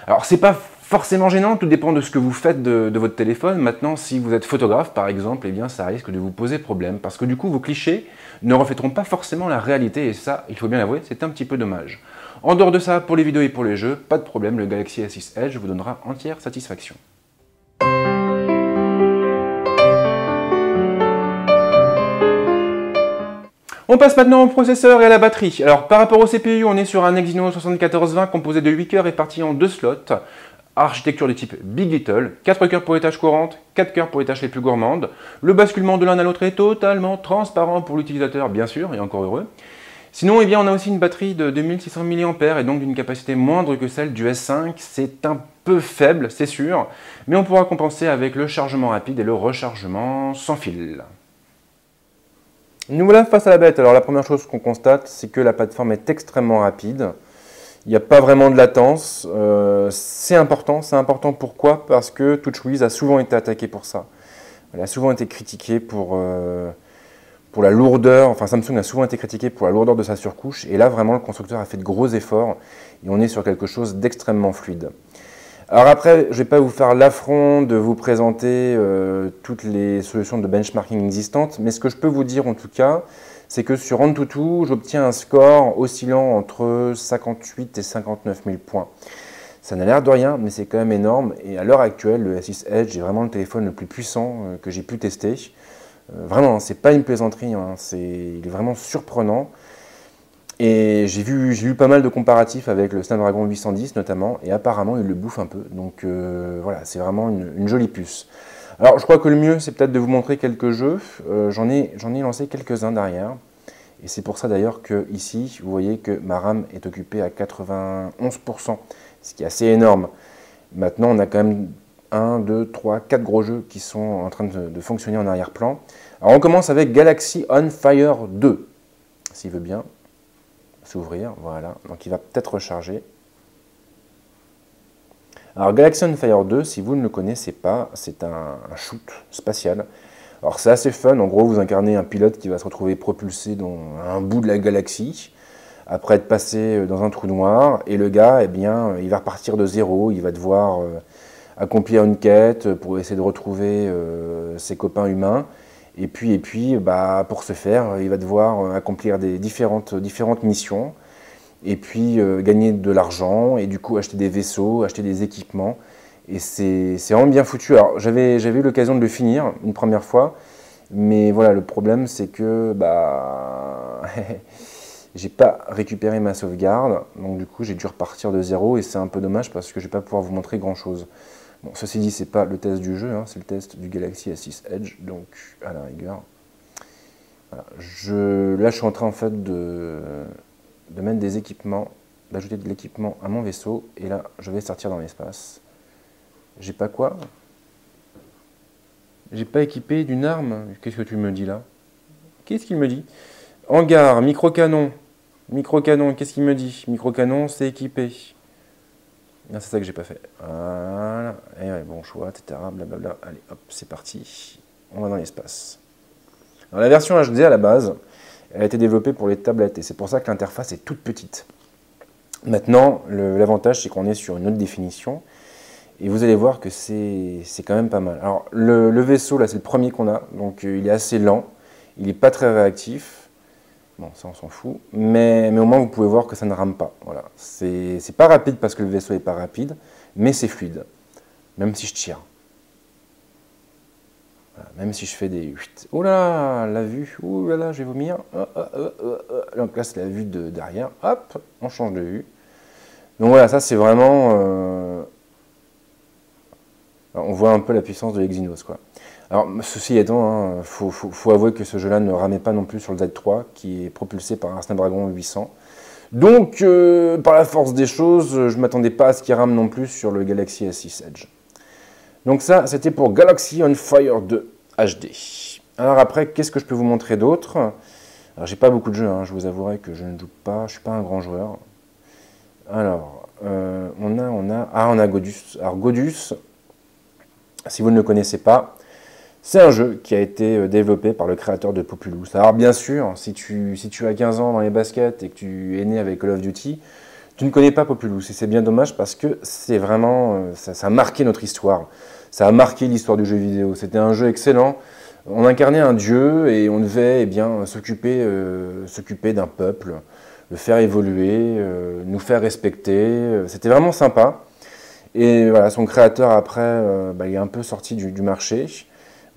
Alors, c'est pas forcément gênant, tout dépend de ce que vous faites de votre téléphone. Maintenant, si vous êtes photographe, par exemple, eh bien, ça risque de vous poser problème, parce que du coup, vos clichés ne reflèteront pas forcément la réalité, et ça, il faut bien l'avouer, c'est un petit peu dommage. En dehors de ça, pour les vidéos et pour les jeux, pas de problème, le Galaxy S6 Edge vous donnera entière satisfaction. On passe maintenant au processeur et à la batterie. Alors par rapport au CPU, on est sur un Exynos 7420 composé de 8 cœurs et répartis en 2 slots. Architecture de type Big Little, 4 cœurs pour les tâches courantes, 4 cœurs pour les tâches les plus gourmandes. Le basculement de l'un à l'autre est totalement transparent pour l'utilisateur, bien sûr, et encore heureux. Sinon, eh bien, on a aussi une batterie de 2600 mAh et donc d'une capacité moindre que celle du S5. C'est un peu faible, c'est sûr, mais on pourra compenser avec le chargement rapide et le rechargement sans fil. Nous voilà face à la bête. Alors la première chose qu'on constate, c'est que la plateforme est extrêmement rapide. Il n'y a pas vraiment de latence. C'est important. C'est important pourquoi? Parce que TouchWiz a souvent été attaqué pour ça. Elle a souvent été critiquée pour la lourdeur. Enfin, Samsung a souvent été critiqué pour la lourdeur de sa surcouche. Et là, vraiment, le constructeur a fait de gros efforts. Et on est sur quelque chose d'extrêmement fluide. Alors après, je ne vais pas vous faire l'affront de vous présenter toutes les solutions de benchmarking existantes, mais ce que je peux vous dire en tout cas, c'est que sur AnTuTu, j'obtiens un score oscillant entre 58 et 59 000 points. Ça n'a l'air de rien, mais c'est quand même énorme, et à l'heure actuelle, le S6 Edge est vraiment le téléphone le plus puissant que j'ai pu tester. Vraiment, c'est pas une plaisanterie, hein, il est vraiment surprenant. Et j'ai vu pas mal de comparatifs avec le Snapdragon 810 notamment, et apparemment il le bouffe un peu, donc voilà, c'est vraiment une jolie puce. Alors je crois que le mieux c'est peut-être de vous montrer quelques jeux, j'en ai lancé quelques-uns derrière, et c'est pour ça d'ailleurs que ici, vous voyez que ma RAM est occupée à 91%, ce qui est assez énorme. Maintenant on a quand même 1, 2, 3, 4 gros jeux qui sont en train de fonctionner en arrière-plan. Alors on commence avec Galaxy On Fire 2, s'il veut bien s'ouvrir, voilà, donc il va peut-être recharger. Alors Galaxy On Fire 2, si vous ne le connaissez pas, c'est un shoot spatial. Alors c'est assez fun, en gros vous incarnez un pilote qui va se retrouver propulsé dans un bout de la galaxie, après être passé dans un trou noir, et le gars, eh bien, il va repartir de zéro, il va devoir accomplir une quête pour essayer de retrouver ses copains humains. Et puis bah, pour ce faire, il va devoir accomplir des différentes missions, et puis gagner de l'argent, et du coup acheter des vaisseaux, acheter des équipements, Et c'est vraiment bien foutu. Alors j'avais eu l'occasion de le finir une première fois, mais voilà, le problème c'est que bah j'ai pas récupéré ma sauvegarde, donc du coup j'ai dû repartir de zéro et c'est un peu dommage parce que je vais pas pouvoir vous montrer grand chose. Bon, ceci dit, c'est pas le test du jeu, hein, c'est le test du Galaxy S6 Edge, donc à la rigueur. Voilà. Là je suis en train en fait de mettre des équipements, d'ajouter de l'équipement à mon vaisseau, et là je vais sortir dans l'espace. J'ai pas quoi? J'ai pas équipé d'une arme? Qu'est-ce que tu me dis là? Qu'est-ce qu'il me dit? Hangar, micro-canon. Micro-canon, qu'est-ce qu'il me dit? Micro-canon, c'est équipé. Ah, c'est ça que j'ai pas fait. Voilà. Et ouais, bon choix, etc. Blablabla. Allez, hop, c'est parti. On va dans l'espace. Alors la version HD à la base, elle a été développée pour les tablettes et c'est pour ça que l'interface est toute petite. Maintenant, l'avantage c'est qu'on est sur une haute définition. Et vous allez voir que c'est quand même pas mal. Alors, le vaisseau, là, c'est le premier qu'on a. Donc, il est assez lent. Il n'est pas très réactif. Bon, ça, on s'en fout. Mais au moins, vous pouvez voir que ça ne rame pas. Voilà. C'est pas rapide parce que le vaisseau n'est pas rapide, mais c'est fluide. Même si je tire. Voilà. Même si je fais des... Oh là, la vue. Oh là là, je vais vomir. Donc là, c'est la vue de derrière. Hop, on change de vue. Donc voilà, ça, c'est vraiment... on voit un peu la puissance de l'Exynos, quoi. Alors, ceci étant, faut avouer que ce jeu-là ne ramait pas non plus sur le Z3, qui est propulsé par un Snapdragon 800. Donc, par la force des choses, je ne m'attendais pas à ce qu'il rame non plus sur le Galaxy S6 Edge. Donc ça, c'était pour Galaxy on Fire 2 HD. Alors après, qu'est-ce que je peux vous montrer d'autre? Alors, j'ai pas beaucoup de jeux, hein, je vous avouerai que je ne joue pas, je ne suis pas un grand joueur. Alors, on a Godus. Alors, Godus... Si vous ne le connaissez pas, c'est un jeu qui a été développé par le créateur de Populous. Alors bien sûr, si tu as 15 ans dans les baskets et que tu es né avec Call of Duty, tu ne connais pas Populous. Et c'est bien dommage parce que c'est vraiment, ça a marqué notre histoire. Ça a marqué l'histoire du jeu vidéo. C'était un jeu excellent. On incarnait un dieu et on devait s'occuper d'un peuple, le faire évoluer, nous faire respecter. C'était vraiment sympa. Et voilà, son créateur, après, il est un peu sorti du marché,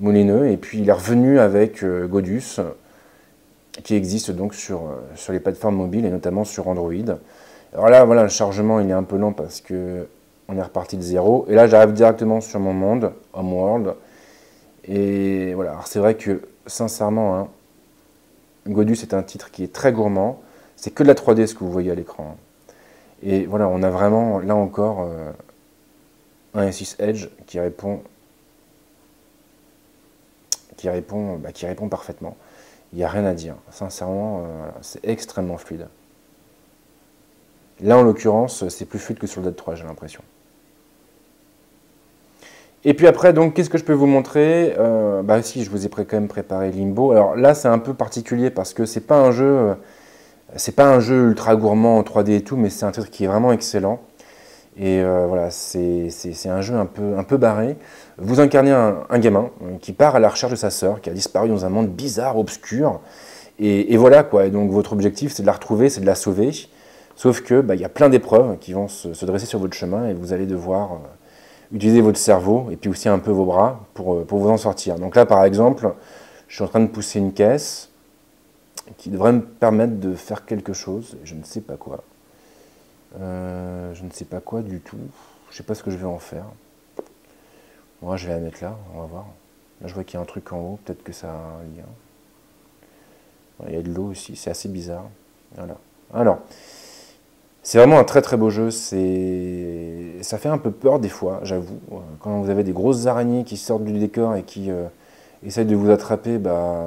Moulineux, et puis il est revenu avec Godus, qui existe donc sur les plateformes mobiles, et notamment sur Android. Alors là, voilà, le chargement, il est un peu lent parce que on est reparti de zéro. Et là, j'arrive directement sur mon monde, Homeworld. Et voilà, alors c'est vrai que, sincèrement, hein, Godus est un titre qui est très gourmand. C'est que de la 3D ce que vous voyez à l'écran. Et voilà, on a vraiment, là encore... un S6 Edge qui répond parfaitement. Il n'y a rien à dire. Sincèrement, c'est extrêmement fluide. Là, en l'occurrence, c'est plus fluide que sur le Z3, j'ai l'impression. Et puis après, donc, qu'est-ce que je peux vous montrer? Si, je vous ai quand même préparé Limbo. Alors là, c'est un peu particulier parce que c'est pas un jeu ultra gourmand en 3D et tout, mais c'est un titre qui est vraiment excellent. Et voilà, c'est un jeu un peu barré. Vous incarnez un gamin qui part à la recherche de sa sœur, qui a disparu dans un monde bizarre, obscur. Et voilà quoi. Et donc votre objectif, c'est de la retrouver, c'est de la sauver. Sauf que y a plein d'épreuves qui vont se dresser sur votre chemin et vous allez devoir utiliser votre cerveau et puis aussi un peu vos bras pour vous en sortir. Donc là, par exemple, je suis en train de pousser une caisse qui devrait me permettre de faire quelque chose. Je ne sais pas quoi. Je ne sais pas quoi du tout. Je ne sais pas ce que je vais en faire. Moi, je vais la mettre là, on va voir. Là, je vois qu'il y a un truc en haut, peut-être que ça a un lien. Il y a de l'eau aussi, c'est assez bizarre. Voilà. Alors, c'est vraiment un très très beau jeu. Ça fait un peu peur des fois, j'avoue. Quand vous avez des grosses araignées qui sortent du décor et qui essayent de vous attraper,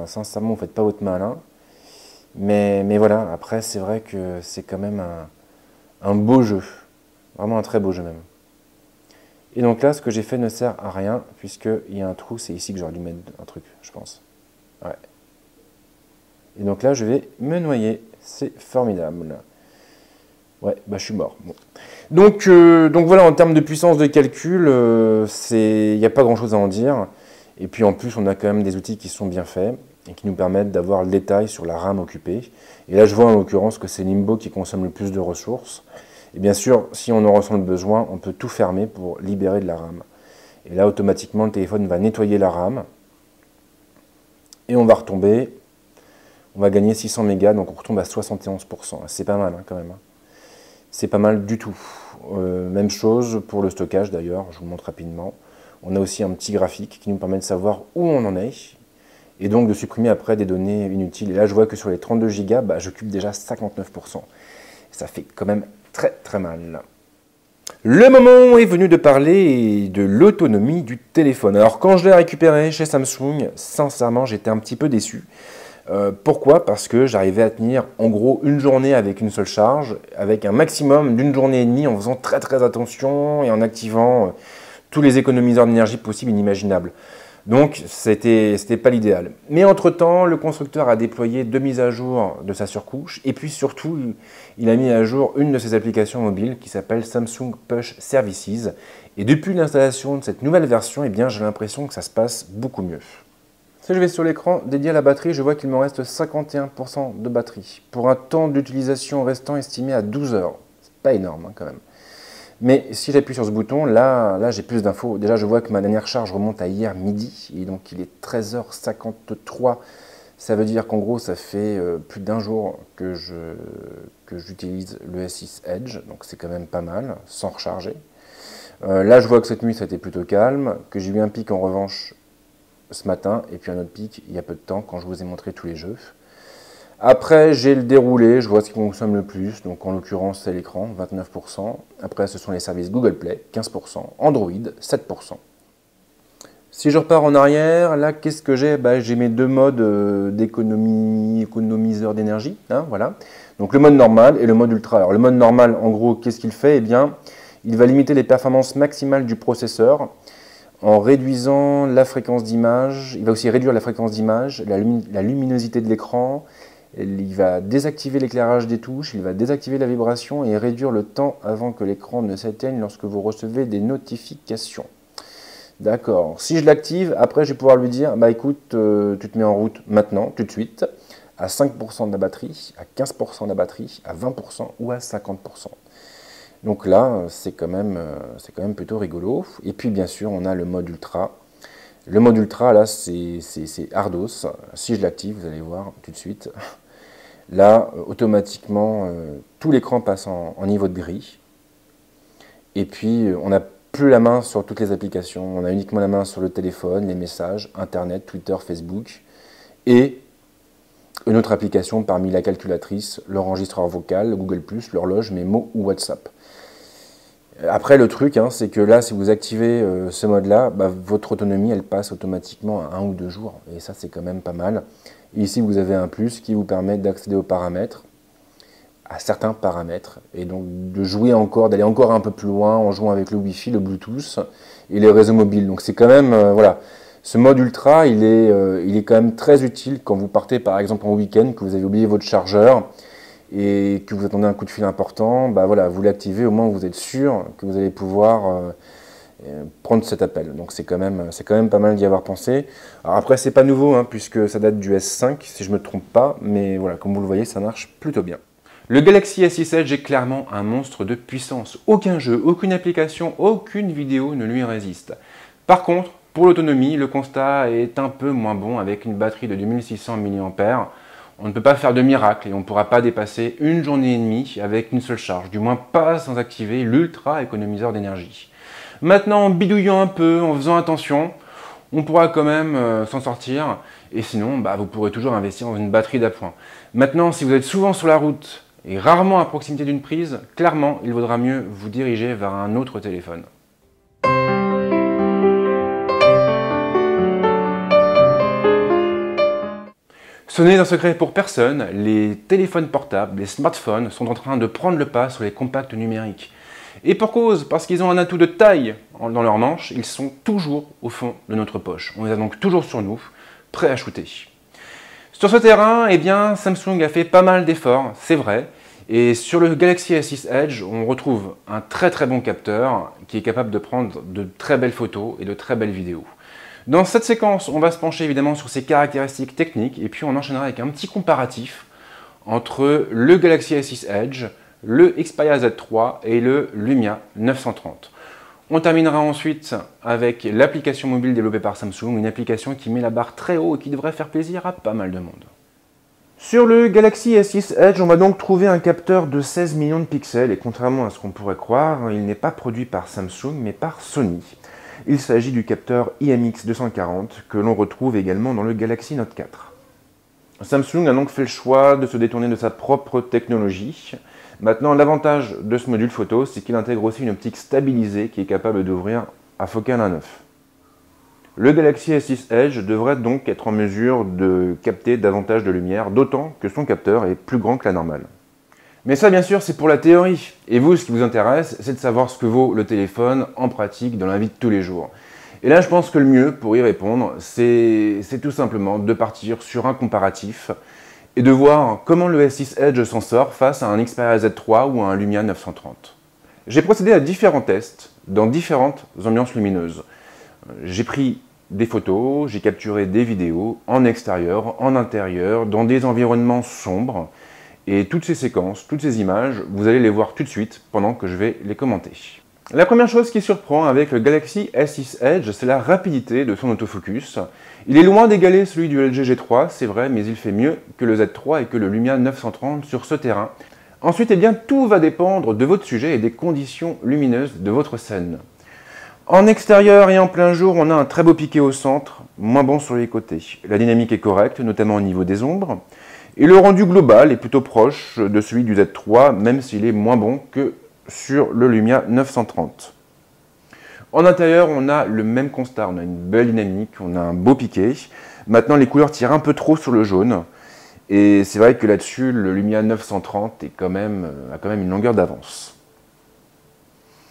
sincèrement, vous ne faites pas votre malin. Mais voilà, après, c'est vrai que c'est quand même un beau jeu. Vraiment un très beau jeu même. Et donc là, ce que j'ai fait ne sert à rien, puisqu'il y a un trou, c'est ici que j'aurais dû mettre un truc, je pense. Ouais. Et donc là, je vais me noyer. C'est formidable. Ouais, je suis mort. Bon. Donc voilà, en termes de puissance de calcul, il n'y a pas grand-chose à en dire. Et puis en plus, on a quand même des outils qui sont bien faits et qui nous permettent d'avoir le détail sur la RAM occupée. Et là, je vois en l'occurrence que c'est Limbo qui consomme le plus de ressources. Et bien sûr, si on en ressent le besoin, on peut tout fermer pour libérer de la RAM. Et là, automatiquement, le téléphone va nettoyer la RAM. Et on va retomber, on va gagner 600 mégas, donc on retombe à 71%. C'est pas mal quand même. C'est pas mal du tout. Même chose pour le stockage d'ailleurs, je vous montre rapidement. On a aussi un petit graphique qui nous permet de savoir où on en est. Et donc de supprimer après des données inutiles. Et là, je vois que sur les 32 Go, j'occupe déjà 59%. Ça fait quand même très très mal. Le moment est venu de parler de l'autonomie du téléphone. Alors quand je l'ai récupéré chez Samsung, sincèrement, j'étais un petit peu déçu. Pourquoi? Parce que j'arrivais à tenir en gros une journée avec une seule charge, avec un maximum d'une journée et demie en faisant très très attention et en activant tous les économiseurs d'énergie possibles et inimaginables. Donc, c'était pas l'idéal. Mais entre-temps, le constructeur a déployé 2 mises à jour de sa surcouche. Et puis surtout, il a mis à jour une de ses applications mobiles qui s'appelle Samsung Push Services. Et depuis l'installation de cette nouvelle version, eh bien, j'ai l'impression que ça se passe beaucoup mieux. Si je vais sur l'écran dédié à la batterie, je vois qu'il me reste 51% de batterie. Pour un temps d'utilisation restant estimé à 12 heures. C'est pas énorme quand même. Mais si j'appuie sur ce bouton, là j'ai plus d'infos. Déjà, je vois que ma dernière charge remonte à hier midi, et donc il est 13h53. Ça veut dire qu'en gros, ça fait plus d'un jour que j'utilise le S6 Edge, donc c'est quand même pas mal, sans recharger. Là, je vois que cette nuit, ça a été plutôt calme, que j'ai eu un pic en revanche ce matin, et puis un autre pic il y a peu de temps, quand je vous ai montré tous les jeux. Après, j'ai le déroulé, je vois ce qui consomme le plus, donc en l'occurrence, c'est l'écran, 29%. Après, ce sont les services Google Play, 15%, Android, 7%. Si je repars en arrière, là, qu'est-ce que j'ai? J'ai mes deux modes économiseur d'énergie, voilà. Donc le mode normal et le mode ultra. Alors le mode normal, en gros, qu'est-ce qu'il fait? Eh bien, il va limiter les performances maximales du processeur en réduisant la fréquence d'image. Il va aussi réduire la fréquence d'image, la luminosité de l'écran. Il va désactiver l'éclairage des touches, il va désactiver la vibration et réduire le temps avant que l'écran ne s'éteigne lorsque vous recevez des notifications. D'accord. Si je l'active, après je vais pouvoir lui dire, écoute, tu te mets en route maintenant, tout de suite, à 5% de la batterie, à 15% de la batterie, à 20% ou à 50%. Donc là, c'est quand même plutôt rigolo. Et puis bien sûr, on a le mode ultra. Le mode ultra, là, c'est Ardos. Si je l'active, vous allez voir tout de suite. Là, automatiquement, tout l'écran passe en niveau de gris. Et puis, on n'a plus la main sur toutes les applications. On a uniquement la main sur le téléphone, les messages, Internet, Twitter, Facebook. Et une autre application parmi la calculatrice, l'enregistreur vocal, Google+, l'horloge, Memo ou WhatsApp. Après, le truc, c'est que là, si vous activez ce mode-là, votre autonomie, elle passe automatiquement à 1 ou 2 jours. Et ça, c'est quand même pas mal. Et ici, vous avez un plus qui vous permet d'accéder aux paramètres, à certains paramètres, et donc de jouer encore, d'aller encore un peu plus loin en jouant avec le Wi-Fi, le Bluetooth et les réseaux mobiles. Donc c'est quand même, voilà, ce mode ultra, il est quand même très utile quand vous partez par exemple en week-end, que vous avez oublié votre chargeur, et que vous attendez un coup de fil important, voilà, vous l'activez au moment où vous êtes sûr que vous allez pouvoir prendre cet appel. Donc c'est quand même pas mal d'y avoir pensé. Alors après, c'est pas nouveau, puisque ça date du S5, si je ne me trompe pas, mais voilà, comme vous le voyez, ça marche plutôt bien. Le Galaxy S6 Edge est clairement un monstre de puissance. Aucun jeu, aucune application, aucune vidéo ne lui résiste. Par contre, pour l'autonomie, le constat est un peu moins bon avec une batterie de 2600 mAh. On ne peut pas faire de miracle et on ne pourra pas dépasser une journée et demie avec une seule charge, du moins pas sans activer l'ultra économiseur d'énergie. Maintenant, en bidouillant un peu, en faisant attention, on pourra quand même s'en sortir et sinon, vous pourrez toujours investir dans une batterie d'appoint. Maintenant, si vous êtes souvent sur la route et rarement à proximité d'une prise, clairement, il vaudra mieux vous diriger vers un autre téléphone. Ce n'est un secret pour personne, les téléphones portables, les smartphones sont en train de prendre le pas sur les compacts numériques. Et pour cause, parce qu'ils ont un atout de taille dans leur manche, ils sont toujours au fond de notre poche. On les a donc toujours sur nous, prêts à shooter. Sur ce terrain, Samsung a fait pas mal d'efforts, c'est vrai. Et sur le Galaxy S6 Edge, on retrouve un très très bon capteur qui est capable de prendre de très belles photos et de très belles vidéos. Dans cette séquence, on va se pencher évidemment sur ses caractéristiques techniques et puis on enchaînera avec un petit comparatif entre le Galaxy S6 Edge, le Xperia Z3 et le Lumia 930. On terminera ensuite avec l'application mobile développée par Samsung, une application qui met la barre très haut et qui devrait faire plaisir à pas mal de monde. Sur le Galaxy S6 Edge, on va donc trouver un capteur de 16 millions de pixels et contrairement à ce qu'on pourrait croire, il n'est pas produit par Samsung mais par Sony. Il s'agit du capteur IMX240 que l'on retrouve également dans le Galaxy Note 4. Samsung a donc fait le choix de se détourner de sa propre technologie. Maintenant, l'avantage de ce module photo, c'est qu'il intègre aussi une optique stabilisée qui est capable d'ouvrir à focale 1.9. Le Galaxy S6 Edge devrait donc être en mesure de capter davantage de lumière, d'autant que son capteur est plus grand que la normale. Mais ça, bien sûr, c'est pour la théorie. Et vous, ce qui vous intéresse, c'est de savoir ce que vaut le téléphone en pratique dans la vie de tous les jours. Et là, je pense que le mieux pour y répondre, c'est tout simplement de partir sur un comparatif et de voir comment le S6 Edge s'en sort face à un Xperia Z3 ou à un Lumia 930. J'ai procédé à différents tests dans différentes ambiances lumineuses. J'ai pris des photos, j'ai capturé des vidéos en extérieur, en intérieur, dans des environnements sombres. Et toutes ces séquences, toutes ces images, vous allez les voir tout de suite pendant que je vais les commenter. La première chose qui surprend avec le Galaxy S6 Edge, c'est la rapidité de son autofocus. Il est loin d'égaler celui du LG G3, c'est vrai, mais il fait mieux que le Z3 et que le Lumia 930 sur ce terrain. Ensuite, eh bien, tout va dépendre de votre sujet et des conditions lumineuses de votre scène. En extérieur et en plein jour, on a un très beau piqué au centre, moins bon sur les côtés. La dynamique est correcte, notamment au niveau des ombres. Et le rendu global est plutôt proche de celui du Z3, même s'il est moins bon que sur le Lumia 930. En intérieur, on a le même constat, on a une belle dynamique, on a un beau piqué. Maintenant, les couleurs tirent un peu trop sur le jaune. Et c'est vrai que là-dessus, le Lumia 930 a quand même une longueur d'avance.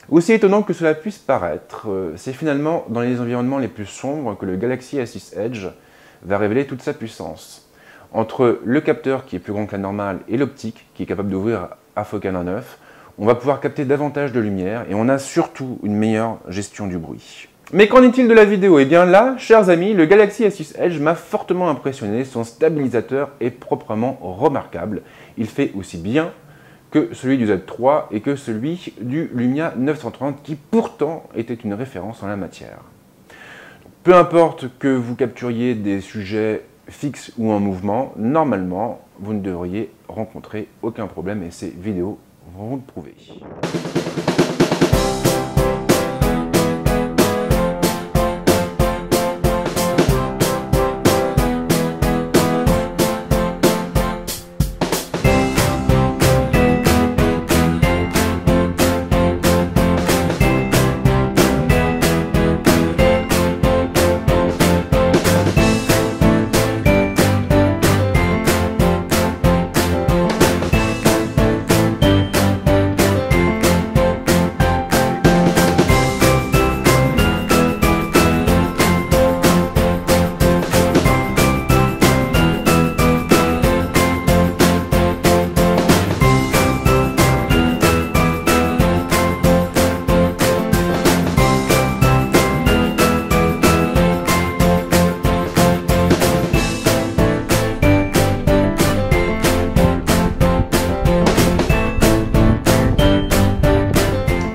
Aussi étonnant que cela puisse paraître, c'est finalement dans les environnements les plus sombres que le Galaxy S6 Edge va révéler toute sa puissance. Entre le capteur qui est plus grand que la normale et l'optique qui est capable d'ouvrir à focale 1.9, on va pouvoir capter davantage de lumière et on a surtout une meilleure gestion du bruit. Mais qu'en est-il de la vidéo? Eh bien là, chers amis, le Galaxy S6 Edge m'a fortement impressionné, son stabilisateur est proprement remarquable. Il fait aussi bien que celui du Z3 et que celui du Lumia 930 qui pourtant était une référence en la matière. Peu importe que vous capturiez des sujets fixes ou en mouvement, normalement vous ne devriez rencontrer aucun problème et ces vidéos vont vous le prouver.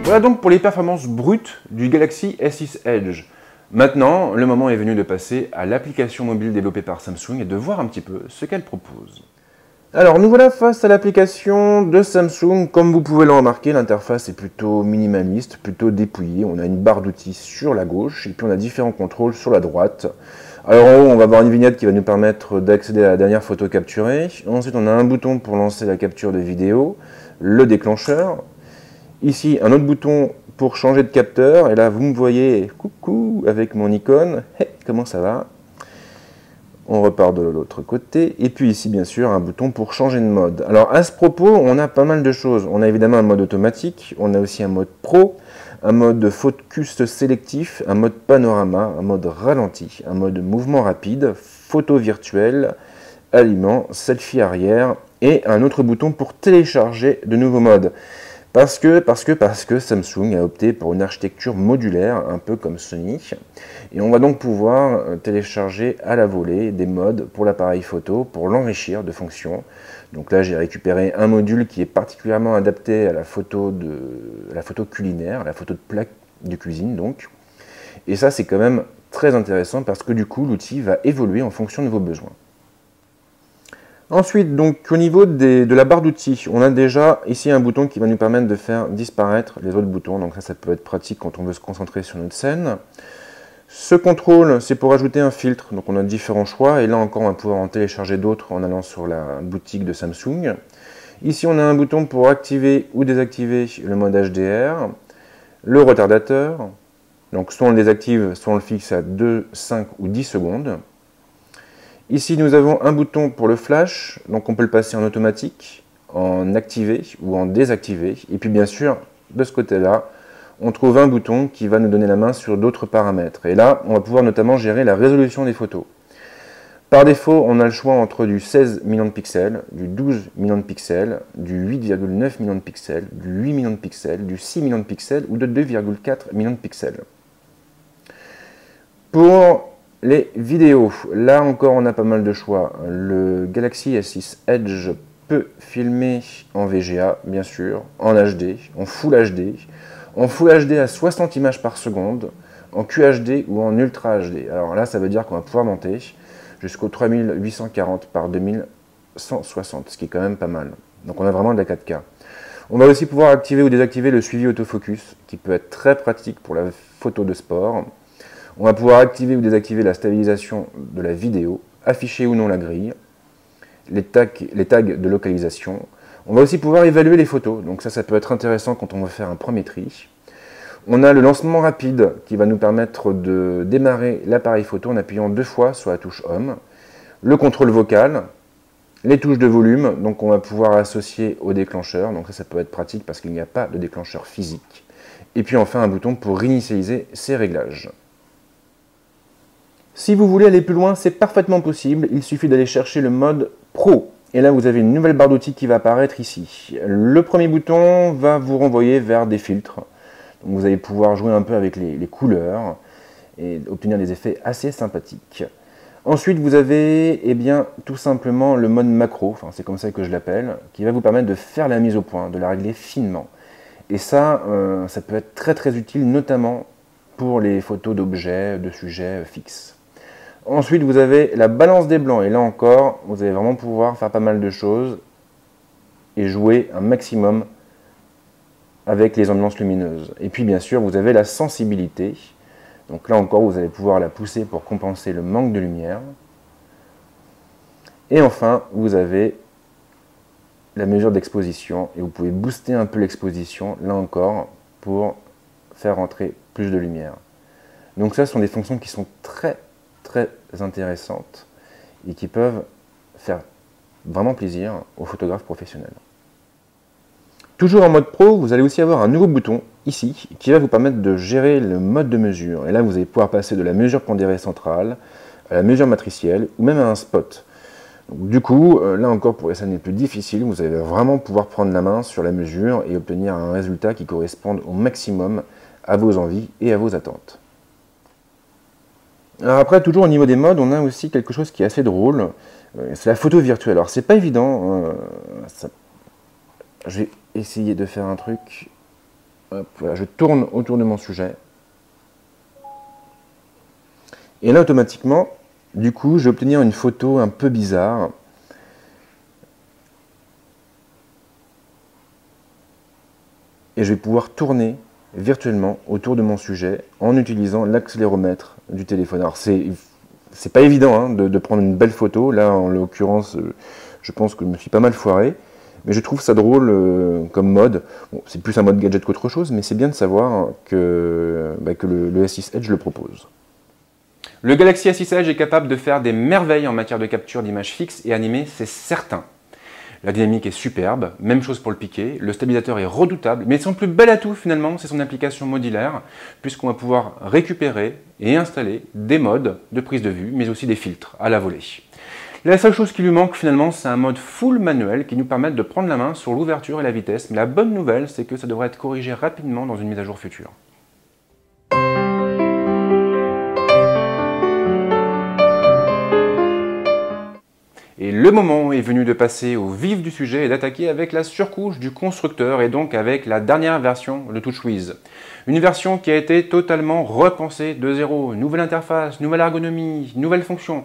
Voilà donc pour les performances brutes du Galaxy S6 Edge. Maintenant, le moment est venu de passer à l'application mobile développée par Samsung et de voir un petit peu ce qu'elle propose. Alors, nous voilà face à l'application de Samsung. Comme vous pouvez le remarquer, l'interface est plutôt minimaliste, plutôt dépouillée. On a une barre d'outils sur la gauche et puis on a différents contrôles sur la droite. Alors en haut, on va avoir une vignette qui va nous permettre d'accéder à la dernière photo capturée. Ensuite, on a un bouton pour lancer la capture de vidéo, le déclencheur. Ici, un autre bouton pour changer de capteur. Et là, vous me voyez, coucou, avec mon icône. Hey, comment ça va? On repart de l'autre côté. Et puis ici, bien sûr, un bouton pour changer de mode. Alors, à ce propos, on a pas mal de choses. On a évidemment un mode automatique. On a aussi un mode pro, un mode focus sélectif, un mode panorama, un mode ralenti, un mode mouvement rapide, photo virtuelle, aliment, selfie arrière et un autre bouton pour télécharger de nouveaux modes. Parce que Samsung a opté pour une architecture modulaire, un peu comme Sony. Et on va donc pouvoir télécharger à la volée des modes pour l'appareil photo, pour l'enrichir de fonctions. Donc là, j'ai récupéré un module qui est particulièrement adapté à la photo culinaire, à la photo de plaque de cuisine donc. Et ça, c'est quand même très intéressant parce que du coup, l'outil va évoluer en fonction de vos besoins. Ensuite, donc, au niveau de la barre d'outils, on a déjà ici un bouton qui va nous permettre de faire disparaître les autres boutons. Donc ça peut être pratique quand on veut se concentrer sur notre scène. Ce contrôle, c'est pour ajouter un filtre. Donc on a différents choix. Et là encore, on va pouvoir en télécharger d'autres en allant sur la boutique de Samsung. Ici, on a un bouton pour activer ou désactiver le mode HDR. Le retardateur. Donc soit on le désactive, soit on le fixe à 2, 5 ou 10 secondes. Ici, nous avons un bouton pour le flash, donc on peut le passer en automatique, en activé ou en désactivé. Et puis bien sûr, de ce côté-là, on trouve un bouton qui va nous donner la main sur d'autres paramètres. Et là, on va pouvoir notamment gérer la résolution des photos. Par défaut, on a le choix entre du 16 millions de pixels, du 12 millions de pixels, du 8,9 millions de pixels, du 8 millions de pixels, du 6 millions de pixels ou de 2,4 millions de pixels. Pour les vidéos, là encore on a pas mal de choix. Le Galaxy S6 Edge peut filmer en VGA, bien sûr, en HD, en Full HD à 60 images par seconde, en QHD ou en Ultra HD. Alors là, ça veut dire qu'on va pouvoir monter jusqu'au 3840 par 2160, ce qui est quand même pas mal. Donc on a vraiment de la 4K. On va aussi pouvoir activer ou désactiver le suivi autofocus, qui peut être très pratique pour la photo de sport. On va pouvoir activer ou désactiver la stabilisation de la vidéo, afficher ou non la grille, les tags de localisation. On va aussi pouvoir évaluer les photos, donc ça peut être intéressant quand on veut faire un premier tri. On a le lancement rapide qui va nous permettre de démarrer l'appareil photo en appuyant 2 fois sur la touche Home. Le contrôle vocal, les touches de volume, donc on va pouvoir associer au déclencheur, donc ça peut être pratique parce qu'il n'y a pas de déclencheur physique. Et puis enfin un bouton pour réinitialiser ces réglages. Si vous voulez aller plus loin, c'est parfaitement possible. Il suffit d'aller chercher le mode Pro. Et là, vous avez une nouvelle barre d'outils qui va apparaître ici. Le premier bouton va vous renvoyer vers des filtres. Donc, vous allez pouvoir jouer un peu avec les couleurs et obtenir des effets assez sympathiques. Ensuite, vous avez tout simplement le mode macro, enfin, c'est comme ça que je l'appelle, qui va vous permettre de faire la mise au point, de la régler finement. Et ça, ça peut être très très utile, notamment pour les photos d'objets, de sujets fixes. Ensuite, vous avez la balance des blancs. Et là encore, vous allez vraiment pouvoir faire pas mal de choses et jouer un maximum avec les ambiances lumineuses. Et puis, bien sûr, vous avez la sensibilité. Donc là encore, vous allez pouvoir la pousser pour compenser le manque de lumière. Et enfin, vous avez la mesure d'exposition. Et vous pouvez booster un peu l'exposition, là encore, pour faire entrer plus de lumière. Donc ça, ce sont des fonctions qui sont très intéressantes et qui peuvent faire vraiment plaisir aux photographes professionnels. Toujours en mode pro, vous allez aussi avoir un nouveau bouton ici qui va vous permettre de gérer le mode de mesure. Et là, vous allez pouvoir passer de la mesure pondérée centrale à la mesure matricielle ou même à un spot. Donc, du coup, là encore, pour les scènes les plus difficiles, vous allez vraiment pouvoir prendre la main sur la mesure et obtenir un résultat qui corresponde au maximum à vos envies et à vos attentes. Alors après, toujours au niveau des modes, on a aussi quelque chose qui est assez drôle, c'est la photo virtuelle. Alors c'est pas évident, je vais essayer de faire un truc. Hop, voilà, je tourne autour de mon sujet. Et là, automatiquement, du coup, je vais obtenir une photo un peu bizarre. Et je vais pouvoir tourner virtuellement autour de mon sujet en utilisant l'accéléromètre du téléphone. Alors c'est pas évident hein, de prendre une belle photo. Là, en l'occurrence, je pense que je me suis pas mal foiré. Mais je trouve ça drôle comme mode. Bon, c'est plus un mode gadget qu'autre chose, mais c'est bien de savoir que le S6 Edge le propose. Le Galaxy S6 Edge est capable de faire des merveilles en matière de capture d'images fixes et animées, c'est certain. La dynamique est superbe, même chose pour le piqué, le stabilisateur est redoutable, mais son plus bel atout finalement, c'est son application modulaire, puisqu'on va pouvoir récupérer et installer des modes de prise de vue, mais aussi des filtres à la volée. La seule chose qui lui manque finalement, c'est un mode full manuel qui nous permette de prendre la main sur l'ouverture et la vitesse. Mais la bonne nouvelle, c'est que ça devrait être corrigé rapidement dans une mise à jour future. Et le moment est venu de passer au vif du sujet et d'attaquer avec la surcouche du constructeur et donc avec la dernière version de TouchWiz. Une version qui a été totalement repensée de zéro. Nouvelle interface, nouvelle ergonomie, nouvelles fonctions.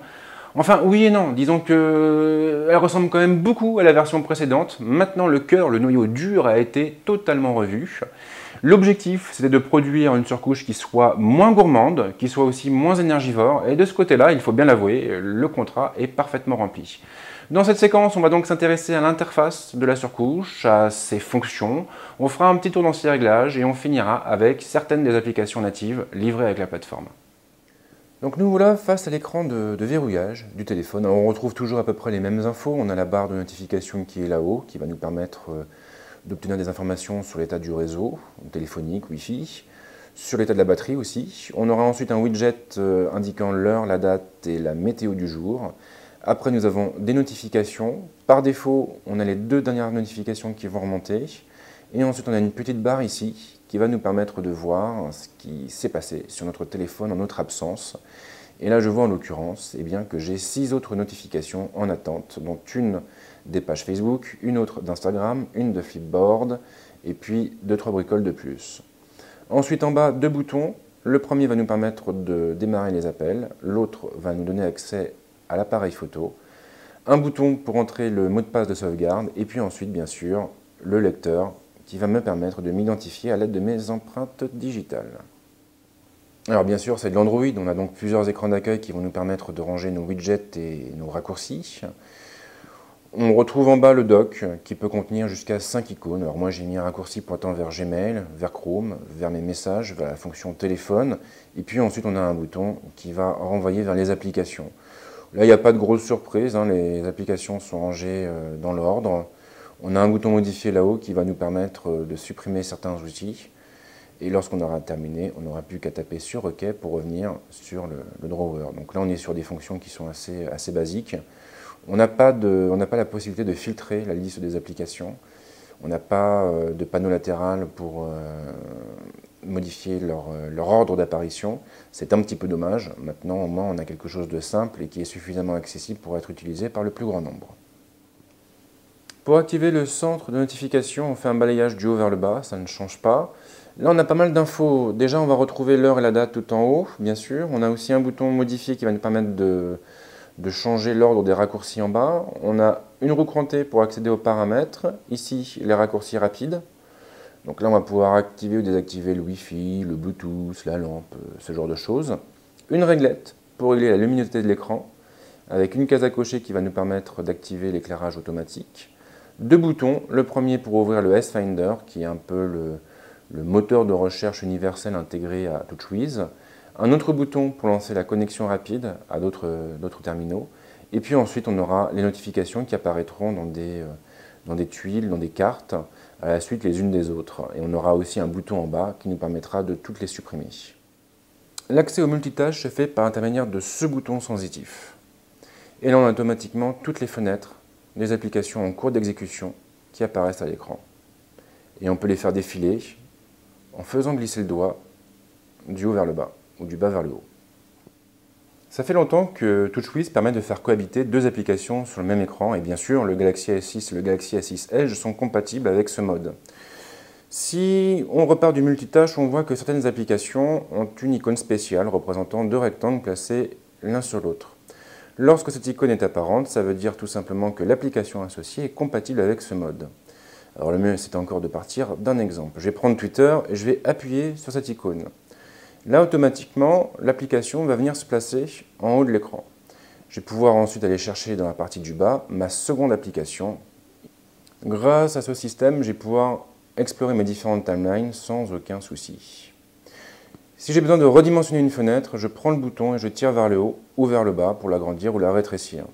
Enfin, oui et non, disons que elle ressemble quand même beaucoup à la version précédente. Maintenant, le cœur, le noyau dur a été totalement revu. L'objectif, c'était de produire une surcouche qui soit moins gourmande, qui soit aussi moins énergivore, et de ce côté-là, il faut bien l'avouer, le contrat est parfaitement rempli. Dans cette séquence, on va donc s'intéresser à l'interface de la surcouche, à ses fonctions, on fera un petit tour dans ses réglages, et on finira avec certaines des applications natives livrées avec la plateforme. Donc nous voilà face à l'écran de verrouillage du téléphone. Alors on retrouve toujours à peu près les mêmes infos, on a la barre de notification qui est là-haut, qui va nous permettre d'obtenir des informations sur l'état du réseau, téléphonique, Wi-Fi, sur l'état de la batterie aussi. On aura ensuite un widget indiquant l'heure, la date et la météo du jour. Après, nous avons des notifications. Par défaut, on a les deux dernières notifications qui vont remonter. Et ensuite, on a une petite barre ici qui va nous permettre de voir ce qui s'est passé sur notre téléphone en notre absence. Et là, je vois en l'occurrence que j'ai 6 autres notifications en attente, dont une des pages Facebook, une autre d'Instagram, une de Flipboard, et puis 2-3 bricoles de plus. Ensuite, en bas, 2 boutons. Le premier va nous permettre de démarrer les appels, l'autre va nous donner accès à l'appareil photo, un bouton pour entrer le mot de passe de sauvegarde, et puis ensuite, bien sûr, le lecteur qui va me permettre de m'identifier à l'aide de mes empreintes digitales. Alors bien sûr, c'est de l'Android, on a donc plusieurs écrans d'accueil qui vont nous permettre de ranger nos widgets et nos raccourcis. On retrouve en bas le dock qui peut contenir jusqu'à 5 icônes. Alors moi j'ai mis un raccourci pointant vers Gmail, vers Chrome, vers mes messages, vers la fonction téléphone. Et puis ensuite on a un bouton qui va renvoyer vers les applications. Là il n'y a pas de grosse surprise, les applications sont rangées dans l'ordre. On a un bouton modifié là-haut qui va nous permettre de supprimer certains outils. Et lorsqu'on aura terminé, on n'aura plus qu'à taper sur OK pour revenir sur le drawer. Donc là, on est sur des fonctions qui sont assez basiques. On n'a pas la possibilité de filtrer la liste des applications. On n'a pas de panneau latéral pour modifier leur ordre d'apparition. C'est un petit peu dommage. Maintenant, au moins, on a quelque chose de simple et qui est suffisamment accessible pour être utilisé par le plus grand nombre. Pour activer le centre de notification, on fait un balayage du haut vers le bas, ça ne change pas. Là, on a pas mal d'infos. Déjà, on va retrouver l'heure et la date tout en haut, bien sûr. On a aussi un bouton modifié qui va nous permettre de changer l'ordre des raccourcis en bas. On a une roue crantée pour accéder aux paramètres. Ici, les raccourcis rapides. Donc là, on va pouvoir activer ou désactiver le Wi-Fi, le Bluetooth, la lampe, ce genre de choses. Une réglette pour régler la luminosité de l'écran, avec une case à cocher qui va nous permettre d'activer l'éclairage automatique. 2 boutons. Le premier pour ouvrir le S-Finder, qui est un peu le moteur de recherche universel intégré à TouchWiz. Un autre bouton pour lancer la connexion rapide à d'autres terminaux. Et puis ensuite, on aura les notifications qui apparaîtront dans des tuiles, dans des cartes, à la suite les unes des autres. Et on aura aussi un bouton en bas qui nous permettra de toutes les supprimer. L'accès au multitâche se fait par l'intermédiaire de ce bouton sensitif. Et là, on a automatiquement toutes les fenêtres des applications en cours d'exécution qui apparaissent à l'écran. Et on peut les faire défiler en faisant glisser le doigt du haut vers le bas ou du bas vers le haut. Ça fait longtemps que TouchWiz permet de faire cohabiter 2 applications sur le même écran et bien sûr le Galaxy S6 et le Galaxy S6 Edge sont compatibles avec ce mode. Si on repart du multitâche, on voit que certaines applications ont une icône spéciale représentant 2 rectangles placés l'un sur l'autre. Lorsque cette icône est apparente, ça veut dire tout simplement que l'application associée est compatible avec ce mode. Alors le mieux, c'est encore de partir d'un exemple. Je vais prendre Twitter et je vais appuyer sur cette icône. Là, automatiquement, l'application va venir se placer en haut de l'écran. Je vais pouvoir ensuite aller chercher dans la partie du bas ma seconde application. Grâce à ce système, je vais pouvoir explorer mes différentes timelines sans aucun souci. Si j'ai besoin de redimensionner une fenêtre, je prends le bouton et je tire vers le haut ou vers le bas pour l'agrandir ou la rétrécir.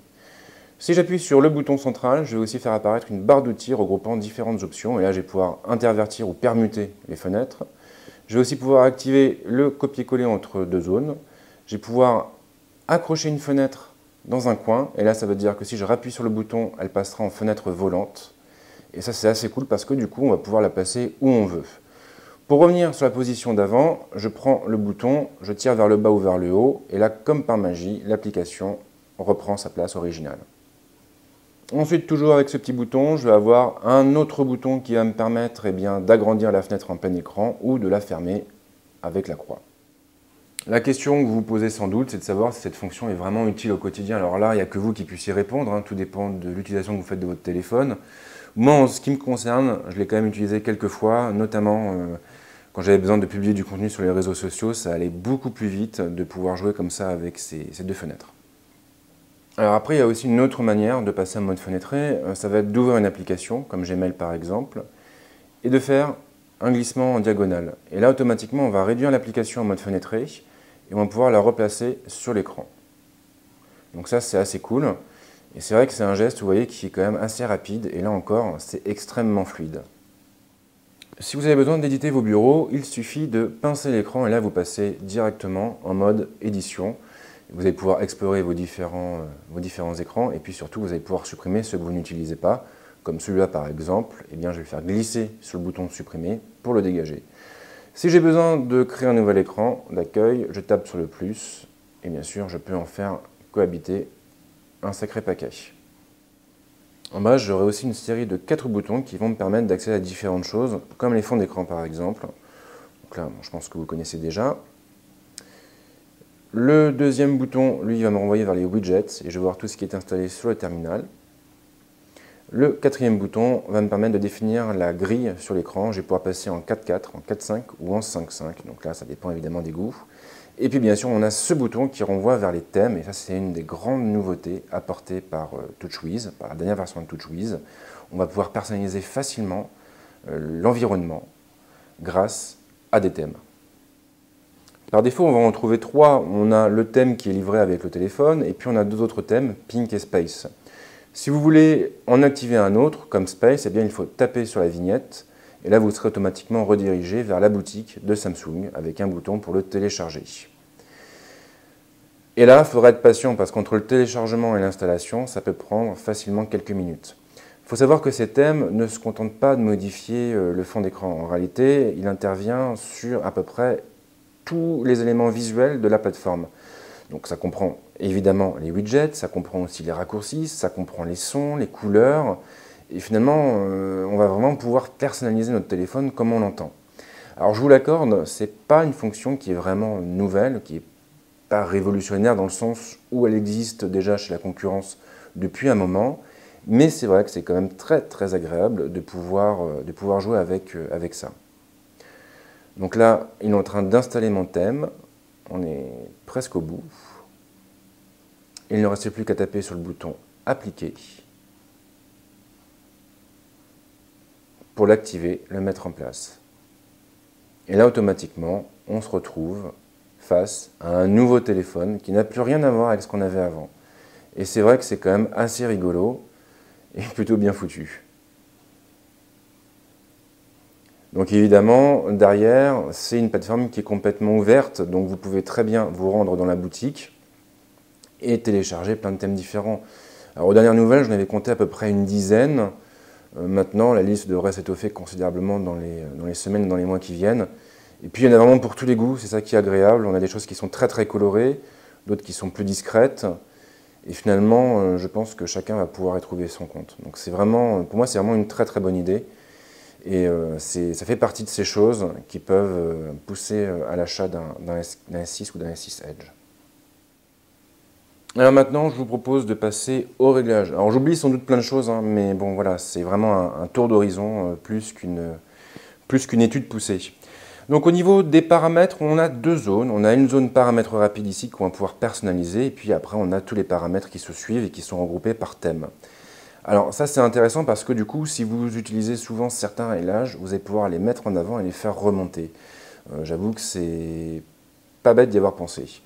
Si j'appuie sur le bouton central, je vais aussi faire apparaître une barre d'outils regroupant différentes options. Et là, je vais pouvoir intervertir ou permuter les fenêtres. Je vais aussi pouvoir activer le copier-coller entre 2 zones. Je vais pouvoir accrocher une fenêtre dans un coin. Et là, ça veut dire que si je rappuie sur le bouton, elle passera en fenêtre volante. Et ça, c'est assez cool parce que du coup, on va pouvoir la placer où on veut. Pour revenir sur la position d'avant, je prends le bouton, je tire vers le bas ou vers le haut. Et là, comme par magie, l'application reprend sa place originale. Ensuite, toujours avec ce petit bouton, je vais avoir un autre bouton qui va me permettre d'agrandir la fenêtre en plein écran ou de la fermer avec la croix. La question que vous vous posez sans doute, c'est de savoir si cette fonction est vraiment utile au quotidien. Alors là, il n'y a que vous qui puissiez répondre, hein, tout dépend de l'utilisation que vous faites de votre téléphone. Moi, en ce qui me concerne, je l'ai quand même utilisé quelques fois, notamment quand j'avais besoin de publier du contenu sur les réseaux sociaux, ça allait beaucoup plus vite de pouvoir jouer comme ça avec ces deux fenêtres. Alors après, il y a aussi une autre manière de passer en mode fenêtré, ça va être d'ouvrir une application, comme Gmail par exemple, et de faire un glissement en diagonale. Et là, automatiquement, on va réduire l'application en mode fenêtré, et on va pouvoir la replacer sur l'écran. Donc ça, c'est assez cool. Et c'est vrai que c'est un geste, vous voyez, qui est quand même assez rapide, et là encore, c'est extrêmement fluide. Si vous avez besoin d'éditer vos bureaux, il suffit de pincer l'écran, et là, vous passez directement en mode édition. Vous allez pouvoir explorer vos différents écrans et puis surtout vous allez pouvoir supprimer ceux que vous n'utilisez pas, comme celui-là par exemple, je vais le faire glisser sur le bouton supprimer pour le dégager. Si j'ai besoin de créer un nouvel écran d'accueil, je tape sur le plus et bien sûr je peux en faire cohabiter un sacré paquet. En bas, j'aurai aussi une série de 4 boutons qui vont me permettre d'accéder à différentes choses, comme les fonds d'écran par exemple. Donc là, je pense que vous connaissez déjà. Le deuxième bouton, lui, va me renvoyer vers les widgets et je vais voir tout ce qui est installé sur le terminal. Le quatrième bouton va me permettre de définir la grille sur l'écran. Je vais pouvoir passer en 4.4, en 4.5 ou en 5.5. Donc là, ça dépend évidemment des goûts. Et puis bien sûr, on a ce bouton qui renvoie vers les thèmes. Et ça, c'est une des grandes nouveautés apportées par TouchWiz, par la dernière version de TouchWiz. On va pouvoir personnaliser facilement l'environnement grâce à des thèmes. Par défaut, on va en trouver 3. On a le thème qui est livré avec le téléphone, et puis on a 2 autres thèmes, Pink et Space. Si vous voulez en activer un autre, comme Space, il faut taper sur la vignette, et là vous serez automatiquement redirigé vers la boutique de Samsung, avec un bouton pour le télécharger. Et là, il faudra être patient, parce qu'entre le téléchargement et l'installation, ça peut prendre facilement quelques minutes. Il faut savoir que ces thèmes ne se contentent pas de modifier le fond d'écran. En réalité, il intervient sur à peu près tous les éléments visuels de la plateforme. Donc ça comprend évidemment les widgets, ça comprend aussi les raccourcis, ça comprend les sons, les couleurs, et finalement on va vraiment pouvoir personnaliser notre téléphone comme on l'entend. Alors je vous l'accorde, c'est pas une fonction qui est vraiment nouvelle, qui est pas révolutionnaire dans le sens où elle existe déjà chez la concurrence depuis un moment, mais c'est vrai que c'est quand même très très agréable de pouvoir jouer avec ça. Donc là, il est en train d'installer mon thème. On est presque au bout. Il ne reste plus qu'à taper sur le bouton « Appliquer » pour l'activer, le mettre en place. Et là, automatiquement, on se retrouve face à un nouveau téléphone qui n'a plus rien à voir avec ce qu'on avait avant. Et c'est vrai que c'est quand même assez rigolo et plutôt bien foutu. Donc évidemment, derrière, c'est une plateforme qui est complètement ouverte, donc vous pouvez très bien vous rendre dans la boutique et télécharger plein de thèmes différents. Alors aux dernières nouvelles, j'en avais compté à peu près une dizaine. Maintenant, la liste devrait s'étoffer considérablement dans les semaines et dans les mois qui viennent. Et puis il y en a vraiment pour tous les goûts, c'est ça qui est agréable. On a des choses qui sont très très colorées, d'autres qui sont plus discrètes. Et finalement, je pense que chacun va pouvoir y trouver son compte. Donc c'est vraiment, pour moi, c'est vraiment une très très bonne idée. Et ça fait partie de ces choses qui peuvent pousser à l'achat d'un S6 ou d'un S6 Edge. Alors maintenant, je vous propose de passer au réglage. Alors j'oublie sans doute plein de choses, hein, mais bon voilà, c'est vraiment un tour d'horizon plus qu'une étude poussée. Donc au niveau des paramètres, on a 2 zones. On a une zone paramètres rapides ici qu'on va pouvoir personnaliser, et puis après on a tous les paramètres qui se suivent et qui sont regroupés par thème. Alors ça c'est intéressant parce que du coup, si vous utilisez souvent certains réglages, vous allez pouvoir les mettre en avant et les faire remonter. J'avoue que c'est pas bête d'y avoir pensé.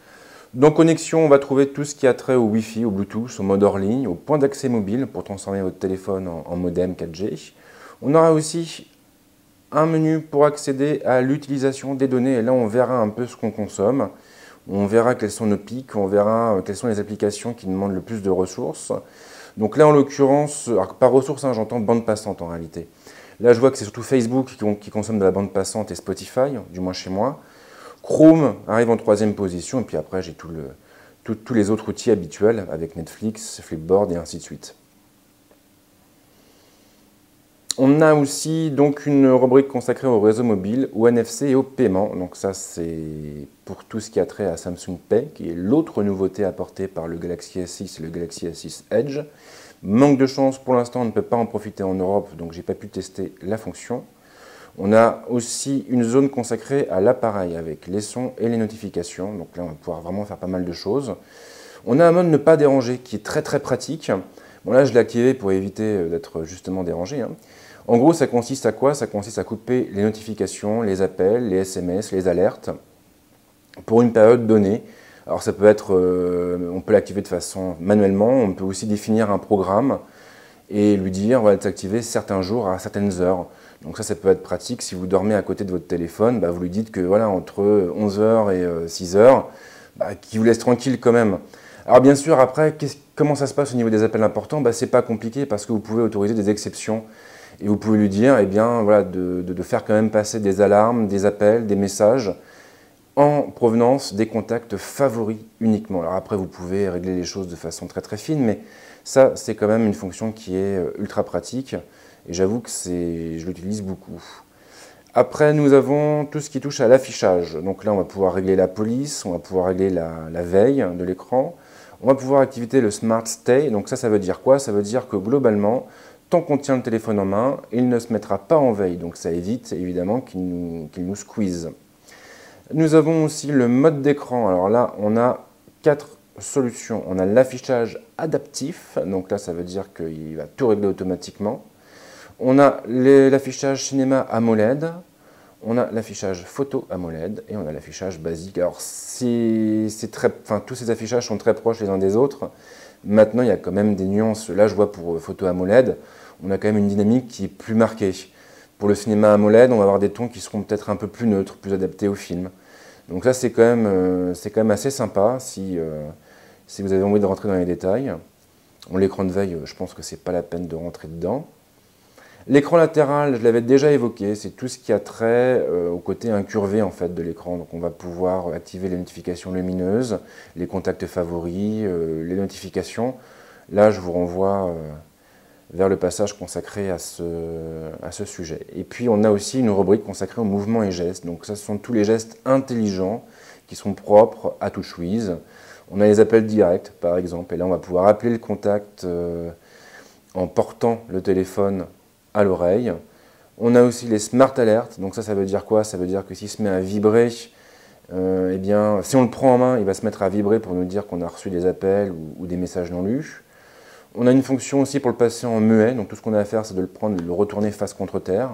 Dans connexion, on va trouver tout ce qui a trait au Wi-Fi, au Bluetooth, au mode hors ligne, au point d'accès mobile pour transformer votre téléphone en modem 4G. On aura aussi un menu pour accéder à l'utilisation des données, et là on verra un peu ce qu'on consomme. On verra quels sont nos pics, on verra quelles sont les applications qui demandent le plus de ressources. Donc là, en l'occurrence, par ressources, hein, j'entends bande passante en réalité. Là, je vois que c'est surtout Facebook qui consomme de la bande passante et Spotify, du moins chez moi. Chrome arrive en 3e position, et puis après, j'ai tous les autres outils habituels avec Netflix, Flipboard et ainsi de suite. On a aussi donc une rubrique consacrée au réseau mobile, au NFC et au paiement. Donc ça, c'est pour tout ce qui a trait à Samsung Pay, qui est l'autre nouveauté apportée par le Galaxy S6 et le Galaxy S6 Edge. Manque de chance, pour l'instant, on ne peut pas en profiter en Europe, donc j'ai pas pu tester la fonction. On a aussi une zone consacrée à l'appareil avec les sons et les notifications. Donc là, on va pouvoir vraiment faire pas mal de choses. On a un mode ne pas déranger qui est très pratique. Bon là, je l'ai activé pour éviter d'être justement dérangé. En gros, ça consiste à quoi? Ça consiste à couper les notifications, les appels, les SMS, les alertes pour une période donnée. Alors ça peut être, on peut l'activer de façon manuellement, on peut aussi définir un programme et lui dire, on va t'activer certains jours à certaines heures. Donc ça peut être pratique. Si vous dormez à côté de votre téléphone, vous lui dites que voilà, entre 11h et 6h, qu'il vous laisse tranquille quand même. Alors bien sûr, après, comment ça se passe au niveau des appels importants? C'est pas compliqué parce que vous pouvez autoriser des exceptions. Et vous pouvez lui dire voilà, de faire quand même passer des alarmes, des appels, des messages en provenance des contacts favoris uniquement. Alors après, vous pouvez régler les choses de façon très fine, mais ça, c'est quand même une fonction qui est ultra pratique. Et j'avoue que je l'utilise beaucoup. Après, nous avons tout ce qui touche à l'affichage. Donc là, on va pouvoir régler la police, on va pouvoir régler la veille de l'écran. On va pouvoir activer le Smart Stay. Donc ça veut dire quoi? Ça veut dire que globalement, tant qu'on tient le téléphone en main, il ne se mettra pas en veille. Donc ça évite évidemment qu'il nous squeeze. Nous avons aussi le mode d'écran. Alors là, on a 4 solutions. On a l'affichage adaptif. Donc là, ça veut dire qu'il va tout régler automatiquement. On a l'affichage cinéma AMOLED. On a l'affichage photo AMOLED et on a l'affichage basique. Alors tous ces affichages sont très proches les uns des autres. Maintenant, il y a quand même des nuances. Là, je vois pour photo AMOLED, on a quand même une dynamique qui est plus marquée. Pour le cinéma AMOLED, on va avoir des tons qui seront peut-être un peu plus neutres, plus adaptés au film. Donc ça, c'est quand même assez sympa si vous avez envie de rentrer dans les détails. L'écran de veille, je pense que c'est pas la peine de rentrer dedans. L'écran latéral, je l'avais déjà évoqué, c'est tout ce qui a trait au côté incurvé en fait de l'écran. Donc on va pouvoir activer les notifications lumineuses, les contacts favoris, les notifications. Là, je vous renvoie vers le passage consacré à ce sujet. Et puis on a aussi une rubrique consacrée aux mouvements et gestes. Donc ça, ce sont tous les gestes intelligents qui sont propres à TouchWiz. On a les appels directs par exemple, et là on va pouvoir appeler le contact en portant le téléphone à l'oreille. On a aussi les Smart Alerts, donc ça veut dire quoi? Ça veut dire que s'il se met à vibrer, si on le prend en main, il va se mettre à vibrer pour nous dire qu'on a reçu des appels ou des messages non lus. On a une fonction aussi pour le passer en muet, donc tout ce qu'on a à faire, c'est de le prendre et de le retourner face contre terre.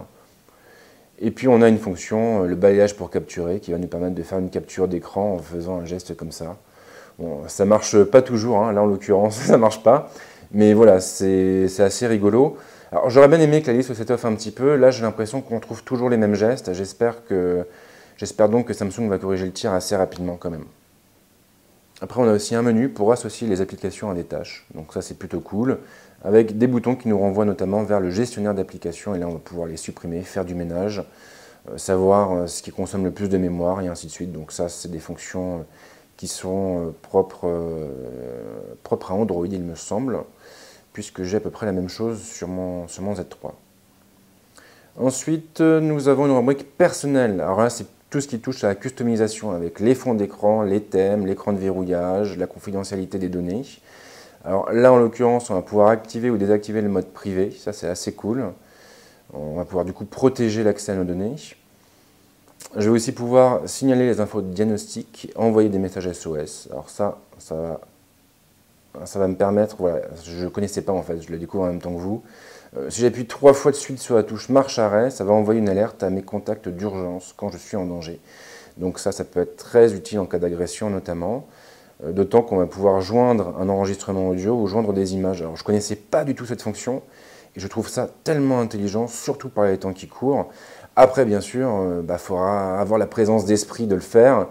Et puis on a une fonction, le balayage pour capturer, qui va nous permettre de faire une capture d'écran en faisant un geste comme ça. Bon, ça marche pas toujours, là en l'occurrence, ça marche pas. Mais voilà, c'est assez rigolo. Alors j'aurais bien aimé que la liste s'étoffe un petit peu. Là, j'ai l'impression qu'on trouve toujours les mêmes gestes. J'espère donc que Samsung va corriger le tir assez rapidement quand même. Après, on a aussi un menu pour associer les applications à des tâches. Donc ça, c'est plutôt cool. Avec des boutons qui nous renvoient notamment vers le gestionnaire d'applications. Et là, on va pouvoir les supprimer, faire du ménage, savoir ce qui consomme le plus de mémoire et ainsi de suite. Donc ça, c'est des fonctions qui sont propres à Android, il me semble, puisque j'ai à peu près la même chose sur mon Z3. Ensuite, nous avons une rubrique personnelle. Alors là, c'est tout ce qui touche à la customisation avec les fonds d'écran, les thèmes, l'écran de verrouillage, la confidentialité des données. Alors là, en l'occurrence, on va pouvoir activer ou désactiver le mode privé. Ça, c'est assez cool. On va pouvoir du coup protéger l'accès à nos données. Je vais aussi pouvoir signaler les infos de diagnostic, envoyer des messages SOS. Alors ça va me permettre, voilà, je ne connaissais pas en fait, je le découvre en même temps que vous. Si j'appuie 3 fois de suite sur la touche marche-arrêt, ça va envoyer une alerte à mes contacts d'urgence quand je suis en danger. Donc ça peut être très utile en cas d'agression notamment, d'autant qu'on va pouvoir joindre un enregistrement audio ou joindre des images. Alors je ne connaissais pas du tout cette fonction et je trouve ça tellement intelligent, surtout par les temps qui courent. Après bien sûr, faudra avoir la présence d'esprit de le faire.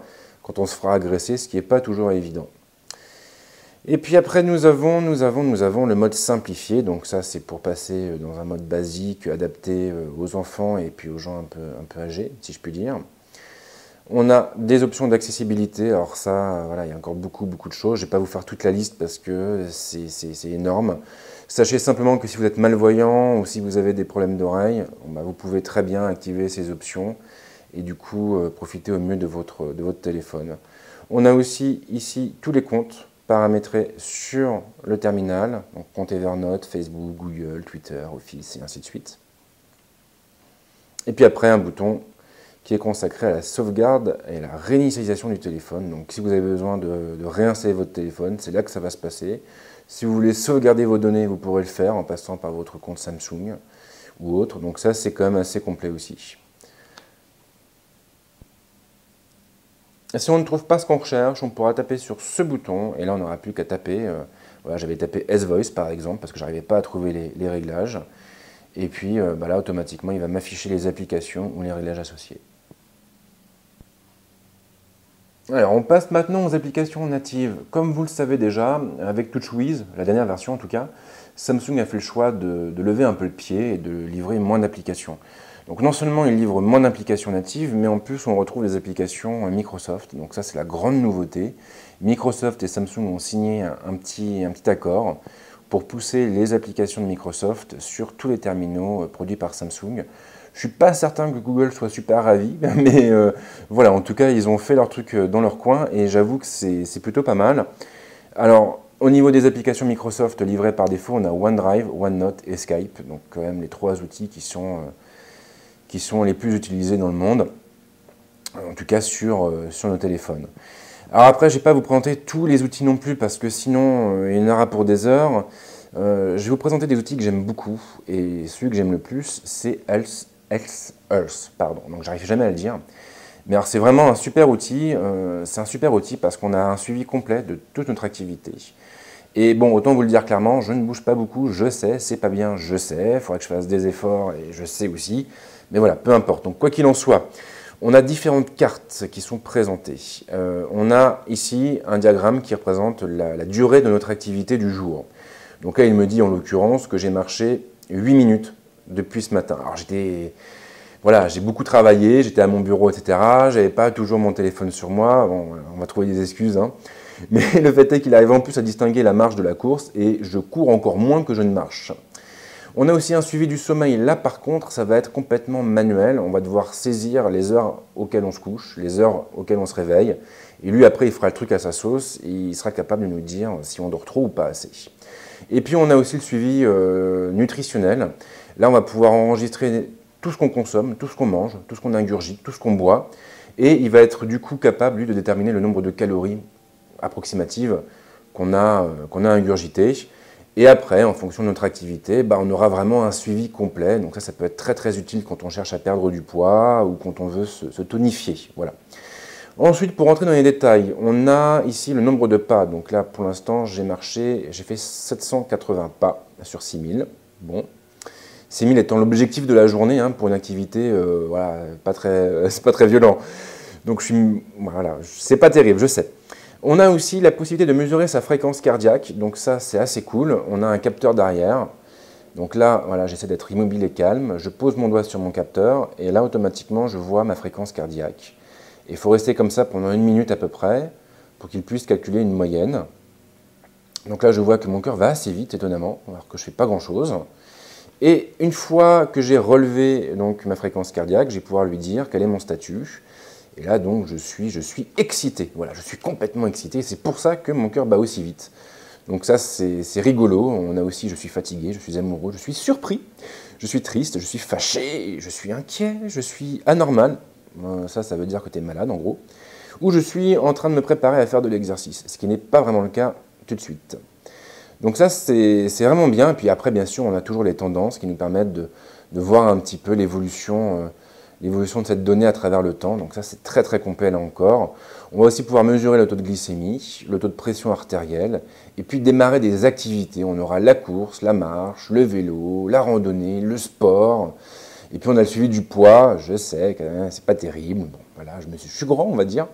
quand on se fera agresser, ce qui n'est pas toujours évident. Et puis après, nous avons le mode simplifié. Donc ça, c'est pour passer dans un mode basique, adapté aux enfants et puis aux gens un peu âgés, si je puis dire. On a des options d'accessibilité. Alors ça, voilà, il y a encore beaucoup de choses. Je ne vais pas vous faire toute la liste parce que c'est énorme. Sachez simplement que si vous êtes malvoyant ou si vous avez des problèmes d'oreille, vous pouvez très bien activer ces options et du coup profiter au mieux de votre téléphone. On a aussi ici tous les comptes paramétrés sur le terminal, donc compte Evernote, Facebook, Google, Twitter, Office et ainsi de suite. Et puis après un bouton qui est consacré à la sauvegarde et à la réinitialisation du téléphone. Donc si vous avez besoin de réinstaller votre téléphone, c'est là que ça va se passer. Si vous voulez sauvegarder vos données, vous pourrez le faire en passant par votre compte Samsung ou autre. Donc ça, c'est quand même assez complet aussi. Et si on ne trouve pas ce qu'on recherche, on pourra taper sur ce bouton. Et là, on n'aura plus qu'à taper. Voilà, j'avais tapé S-Voice par exemple parce que je n'arrivais pas à trouver les réglages. Et puis là, automatiquement, il va m'afficher les applications ou les réglages associés. Alors, on passe maintenant aux applications natives. Comme vous le savez déjà, avec TouchWiz, la dernière version en tout cas, Samsung a fait le choix de lever un peu le pied et de livrer moins d'applications. Donc non seulement il livre moins d'applications natives, mais en plus on retrouve les applications Microsoft. Donc ça c'est la grande nouveauté. Microsoft et Samsung ont signé un petit accord pour pousser les applications de Microsoft sur tous les terminaux produits par Samsung. Je ne suis pas certain que Google soit super ravi, mais voilà, en tout cas, ils ont fait leur truc dans leur coin et j'avoue que c'est plutôt pas mal. Alors, au niveau des applications Microsoft livrées par défaut, on a OneDrive, OneNote et Skype, donc quand même les trois outils qui sont les plus utilisés dans le monde, en tout cas sur nos téléphones. Alors après, je ne vais pas vous présenter tous les outils non plus parce que sinon, il y en aura pour des heures. Je vais vous présenter des outils que j'aime beaucoup et celui que j'aime le plus, c'est Earth, pardon, donc j'arrive jamais à le dire. Mais alors c'est vraiment un super outil, parce qu'on a un suivi complet de toute notre activité. Et bon, autant vous le dire clairement, je ne bouge pas beaucoup, je sais, c'est pas bien, je sais, il faudrait que je fasse des efforts et je sais aussi, mais voilà, peu importe. Donc quoi qu'il en soit, on a différentes cartes qui sont présentées. On a ici un diagramme qui représente la durée de notre activité du jour. Donc là, il me dit en l'occurrence que j'ai marché 8 minutes depuis ce matin. Alors j'ai beaucoup travaillé, j'étais à mon bureau, etc. J'avais pas toujours mon téléphone sur moi. Bon, on va trouver des excuses, hein. Mais le fait est qu'il arrive en plus à distinguer la marche de la course et je cours encore moins que je ne marche. On a aussi un suivi du sommeil. Là, par contre, ça va être complètement manuel. On va devoir saisir les heures auxquelles on se couche, les heures auxquelles on se réveille. Et lui, après, il fera le truc à sa sauce et il sera capable de nous dire si on dort trop ou pas assez. Et puis, on a aussi le suivi nutritionnel. Là, on va pouvoir enregistrer tout ce qu'on consomme, tout ce qu'on mange, tout ce qu'on ingurgite, tout ce qu'on boit. Et il va être du coup capable, lui, de déterminer le nombre de calories approximatives qu'on a ingurgitées. Et après, en fonction de notre activité, on aura vraiment un suivi complet. Donc ça peut être très très utile quand on cherche à perdre du poids ou quand on veut se tonifier. Voilà. Ensuite, pour rentrer dans les détails, on a ici le nombre de pas. Donc là, pour l'instant, j'ai fait 780 pas sur 6000. Bon. 6000 étant l'objectif de la journée pour une activité, voilà, c'est pas très violent. Donc voilà, c'est pas terrible, je sais. On a aussi la possibilité de mesurer sa fréquence cardiaque, donc ça c'est assez cool. On a un capteur derrière. Donc là, voilà, j'essaie d'être immobile et calme. Je pose mon doigt sur mon capteur et là automatiquement je vois ma fréquence cardiaque. Il faut rester comme ça pendant 1 minute à peu près pour qu'il puisse calculer une moyenne. Donc là je vois que mon cœur va assez vite étonnamment, alors que je ne fais pas grand chose. Et une fois que j'ai relevé donc ma fréquence cardiaque, je vais pouvoir lui dire quel est mon statut. Et là, donc, je suis excité. Voilà, je suis complètement excité. C'est pour ça que mon cœur bat aussi vite. Donc ça, c'est rigolo. On a aussi, je suis fatigué, je suis amoureux, je suis surpris, je suis triste, je suis fâché, je suis inquiet, je suis anormal. Ça veut dire que tu es malade, en gros. Ou je suis en train de me préparer à faire de l'exercice, ce qui n'est pas vraiment le cas tout de suite. Donc ça, c'est vraiment bien. Et puis après, bien sûr, on a toujours les tendances qui nous permettent de voir un petit peu l'évolution de cette donnée à travers le temps. Donc ça, c'est très très complet là encore. On va aussi pouvoir mesurer le taux de glycémie, le taux de pression artérielle, et puis démarrer des activités. On aura la course, la marche, le vélo, la randonnée, le sport. Et puis on a le suivi du poids. Je sais que c'est pas terrible. Bon, voilà, je suis grand, on va dire.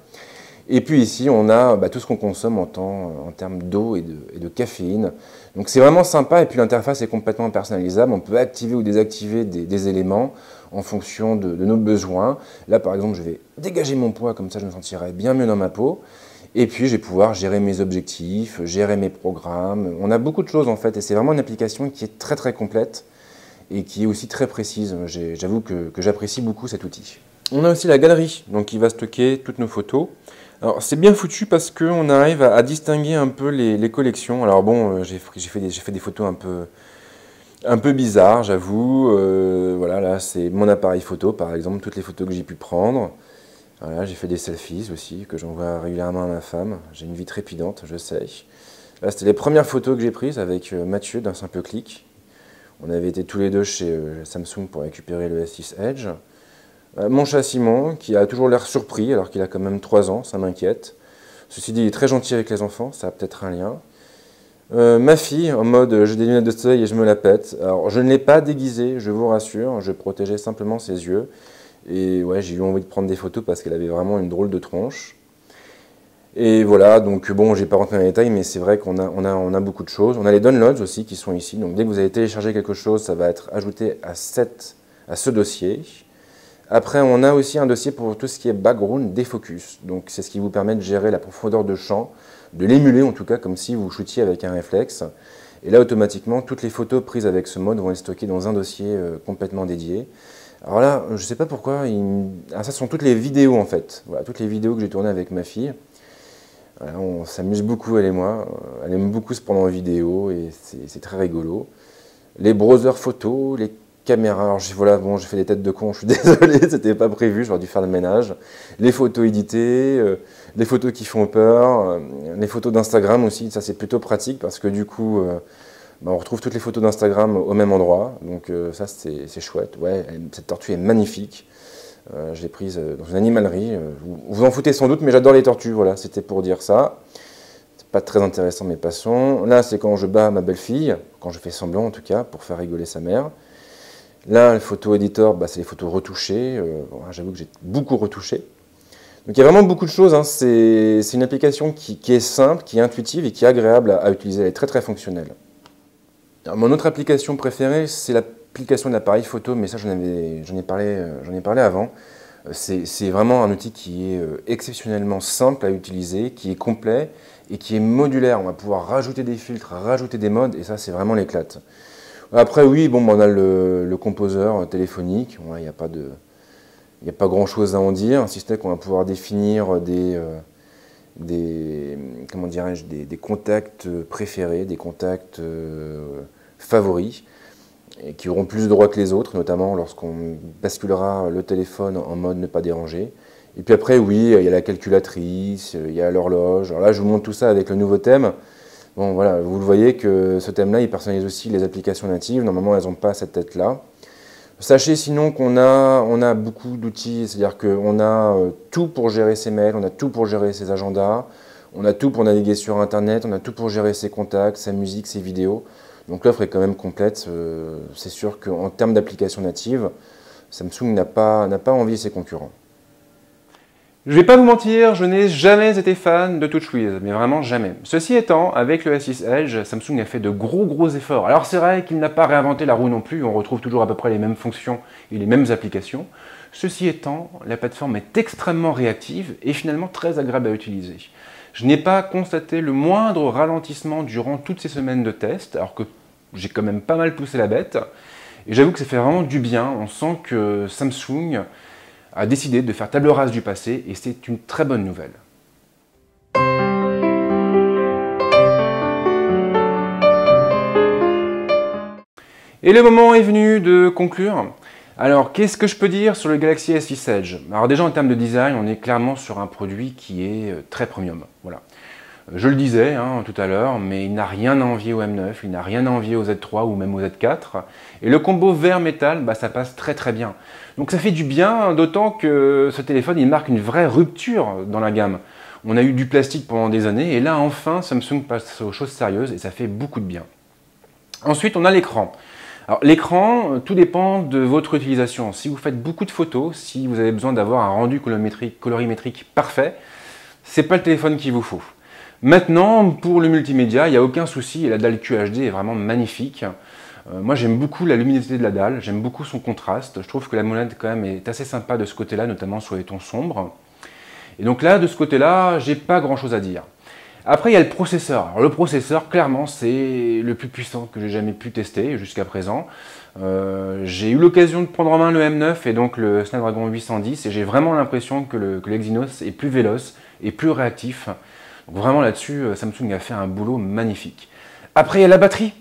Et puis ici, on a tout ce qu'on consomme en termes d'eau et de caféine. Donc c'est vraiment sympa, et puis l'interface est complètement personnalisable. On peut activer ou désactiver des éléments en fonction de nos besoins. Là, par exemple, je vais dégager mon poids, comme ça je me sentirai bien mieux dans ma peau. Et puis, je vais pouvoir gérer mes objectifs, gérer mes programmes. On a beaucoup de choses, en fait, et c'est vraiment une application qui est très, très complète et qui est aussi très précise. J'avoue que j'apprécie beaucoup cet outil. On a aussi la galerie, donc qui va stocker toutes nos photos. Alors, c'est bien foutu parce qu'on arrive à distinguer un peu les collections. Alors bon, j'ai fait des photos un peu bizarres, j'avoue. Voilà, là, c'est mon appareil photo, par exemple, toutes les photos que j'ai pu prendre. Voilà, j'ai fait des selfies aussi, que j'envoie régulièrement à ma femme. J'ai une vie trépidante, je sais. Là, c'était les premières photos que j'ai prises avec Mathieu d'un simple clic. On avait été tous les deux chez Samsung pour récupérer le S6 Edge. Mon chat Simon, qui a toujours l'air surpris, alors qu'il a quand même 3 ans, ça m'inquiète. Ceci dit, il est très gentil avec les enfants, ça a peut-être un lien. Ma fille, en mode j'ai des lunettes de soleil et je me la pète. Alors, je ne l'ai pas déguisée, je vous rassure, je protégeais simplement ses yeux. Et ouais, j'ai eu envie de prendre des photos parce qu'elle avait vraiment une drôle de tronche. Et voilà, donc bon, j'ai pas rentré dans les détails, mais c'est vrai qu'on a beaucoup de choses. On a les downloads aussi qui sont ici. Donc dès que vous avez téléchargé quelque chose, ça va être ajouté à ce dossier. Après, on a aussi un dossier pour tout ce qui est background défocus. Donc c'est ce qui vous permet de gérer la profondeur de champ, de l'émuler en tout cas, comme si vous shootiez avec un réflexe. Et là, automatiquement, toutes les photos prises avec ce mode vont être stockées dans un dossier complètement dédié. Alors là, je ne sais pas pourquoi, ça sont toutes les vidéos en fait, voilà, toutes les vidéos que j'ai tournées avec ma fille. Voilà, on s'amuse beaucoup elle et moi, elle aime beaucoup se prendre en vidéo et c'est très rigolo. Les browsers photos, les caméras, alors voilà, bon, j'ai fait des têtes de con, je suis désolé, c'était pas prévu, j'aurais dû faire le ménage. Les photos éditées, les photos qui font peur, les photos d'Instagram aussi, ça c'est plutôt pratique parce que du coup... on retrouve toutes les photos d'Instagram au même endroit, donc ça c'est chouette. Ouais, cette tortue est magnifique. Je l'ai prise dans une animalerie. Vous vous en foutez sans doute, mais j'adore les tortues, voilà, c'était pour dire ça. C'est pas très intéressant, mais passons. Là, c'est quand je bats ma belle-fille, quand je fais semblant en tout cas, pour faire rigoler sa mère. Là, le photo editor, c'est les photos retouchées. J'avoue que j'ai beaucoup retouché. Donc il y a vraiment beaucoup de choses, hein. C'est une application qui est simple, qui est intuitive et qui est agréable à utiliser. Elle est très très fonctionnelle. Alors, mon autre application préférée, c'est l'application de l'appareil photo, mais ça j'en ai parlé avant. C'est vraiment un outil qui est exceptionnellement simple à utiliser, qui est complet et qui est modulaire. On va pouvoir rajouter des filtres, rajouter des modes, et ça c'est vraiment l'éclate. Après oui, bon, on a le composeur téléphonique, il n'y a pas grand chose à en dire, si ce n'est qu'on va pouvoir définir comment dirais-je, des contacts préférés, des contacts favoris, et qui auront plus de droits que les autres, notamment lorsqu'on basculera le téléphone en mode ne pas déranger. Et puis après, oui, il y a la calculatrice, il y a l'horloge. Alors là, je vous montre tout ça avec le nouveau thème. Bon, voilà, vous le voyez que ce thème-là, il personnalise aussi les applications natives. Normalement, elles n'ont pas cette tête-là. Sachez sinon qu'on a beaucoup d'outils, c'est-à-dire qu'on a tout pour gérer ses mails, on a tout pour gérer ses agendas, on a tout pour naviguer sur Internet, on a tout pour gérer ses contacts, sa musique, ses vidéos. Donc l'offre est quand même complète. C'est sûr qu'en termes d'applications natives, Samsung n'a pas envié ses concurrents. Je ne vais pas vous mentir, je n'ai jamais été fan de TouchWiz, mais vraiment jamais. Ceci étant, avec le S6 Edge, Samsung a fait de gros efforts. Alors c'est vrai qu'il n'a pas réinventé la roue non plus, on retrouve toujours à peu près les mêmes fonctions et les mêmes applications. Ceci étant, la plateforme est extrêmement réactive et finalement très agréable à utiliser. Je n'ai pas constaté le moindre ralentissement durant toutes ces semaines de test, alors que j'ai quand même pas mal poussé la bête. Et j'avoue que ça fait vraiment du bien, on sent que Samsung a décidé de faire table rase du passé et c'est une très bonne nouvelle. Et le moment est venu de conclure. Alors, qu'est-ce que je peux dire sur le Galaxy S6 Edge? Alors déjà, en termes de design, on est clairement sur un produit qui est très premium. Voilà. Je le disais tout à l'heure, mais il n'a rien à envier au M9, il n'a rien à envier au Z3 ou même au Z4. Et le combo vert-métal, ça passe très bien. Donc ça fait du bien, d'autant que ce téléphone, il marque une vraie rupture dans la gamme. On a eu du plastique pendant des années, et là, enfin, Samsung passe aux choses sérieuses, et ça fait beaucoup de bien. Ensuite, on a l'écran. Alors l'écran, tout dépend de votre utilisation. Si vous faites beaucoup de photos, si vous avez besoin d'avoir un rendu colorimétrique parfait, c'est pas le téléphone qu'il vous faut. Maintenant, pour le multimédia, il n'y a aucun souci et la dalle QHD est vraiment magnifique. Moi j'aime beaucoup la luminosité de la dalle, j'aime beaucoup son contraste, je trouve que l'AMOLED quand même est assez sympa de ce côté-là, notamment sur les tons sombres. Et donc là, de ce côté-là, j'ai pas grand-chose à dire. Après, il y a le processeur. Alors, le processeur, clairement, c'est le plus puissant que j'ai jamais pu tester jusqu'à présent. J'ai eu l'occasion de prendre en main le M9 et donc le Snapdragon 810 et j'ai vraiment l'impression que le Exynos est plus véloce et plus réactif. Donc vraiment là-dessus, Samsung a fait un boulot magnifique. Après, il y a la batterie.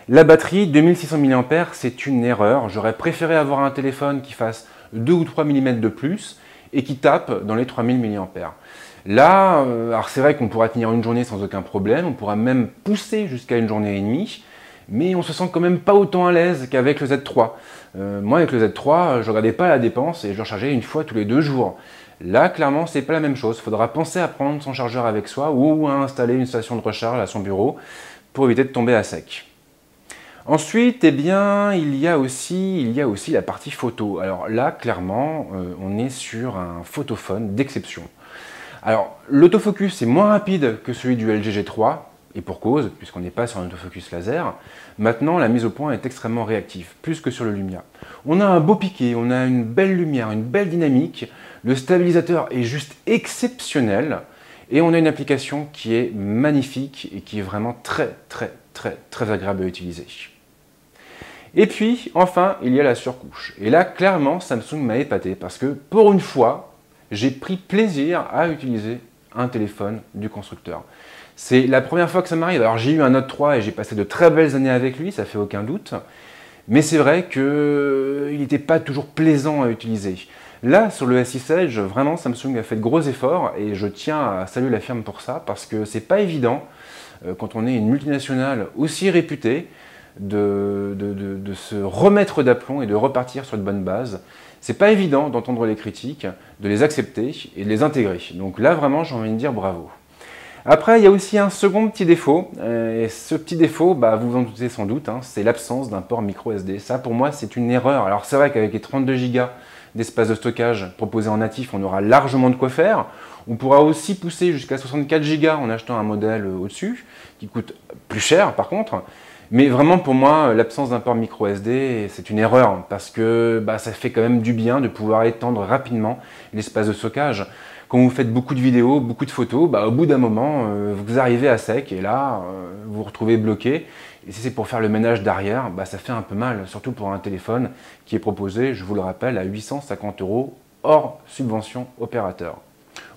La batterie, 2600 mAh, c'est une erreur. J'aurais préféré avoir un téléphone qui fasse 2 ou 3 mm de plus et qui tape dans les 3000 mAh. Là, alors c'est vrai qu'on pourra tenir une journée sans aucun problème, on pourra même pousser jusqu'à une journée et demie, mais on se sent quand même pas autant à l'aise qu'avec le Z3. Moi, avec le Z3, je regardais pas la dépense et je le rechargeais une fois tous les 2 jours. Là, clairement, c'est pas la même chose. Il faudra penser à prendre son chargeur avec soi ou à installer une station de recharge à son bureau pour éviter de tomber à sec. Ensuite, eh bien, il y a aussi la partie photo. Alors là, clairement, on est sur un photophone d'exception. Alors, l'autofocus est moins rapide que celui du LG G3, et pour cause, puisqu'on n'est pas sur un autofocus laser. Maintenant, la mise au point est extrêmement réactive, plus que sur le Lumia. On a un beau piqué, on a une belle lumière, une belle dynamique, le stabilisateur est juste exceptionnel, et on a une application qui est magnifique et qui est vraiment très agréable à utiliser. Et puis, enfin, il y a la surcouche. Et là, clairement, Samsung m'a épaté, parce que, pour une fois, j'ai pris plaisir à utiliser un téléphone du constructeur. C'est la première fois que ça m'arrive. Alors j'ai eu un Note 3 et j'ai passé de très belles années avec lui, ça fait aucun doute. Mais c'est vrai qu'il n'était pas toujours plaisant à utiliser. Là, sur le S6 Edge, vraiment Samsung a fait de gros efforts et je tiens à saluer la firme pour ça parce que c'est pas évident, quand on est une multinationale aussi réputée, de se remettre d'aplomb et de repartir sur de bonnes bases. C'est pas évident d'entendre les critiques, de les accepter et de les intégrer. Donc là, vraiment, j'ai envie de dire bravo. Après, il y a aussi un second petit défaut, et ce petit défaut, vous en doutez sans doute, c'est l'absence d'un port micro SD. Ça, pour moi, c'est une erreur. Alors c'est vrai qu'avec les 32 Go d'espace de stockage proposés en natif, on aura largement de quoi faire. On pourra aussi pousser jusqu'à 64 Go en achetant un modèle au-dessus, qui coûte plus cher par contre. Mais vraiment pour moi, l'absence d'un port micro SD, c'est une erreur, parce que ça fait quand même du bien de pouvoir étendre rapidement l'espace de stockage. Quand vous faites beaucoup de vidéos, beaucoup de photos, au bout d'un moment, vous arrivez à sec et là, vous vous retrouvez bloqué. Et si c'est pour faire le ménage derrière, ça fait un peu mal, surtout pour un téléphone qui est proposé, je vous le rappelle, à 850 € hors subvention opérateur.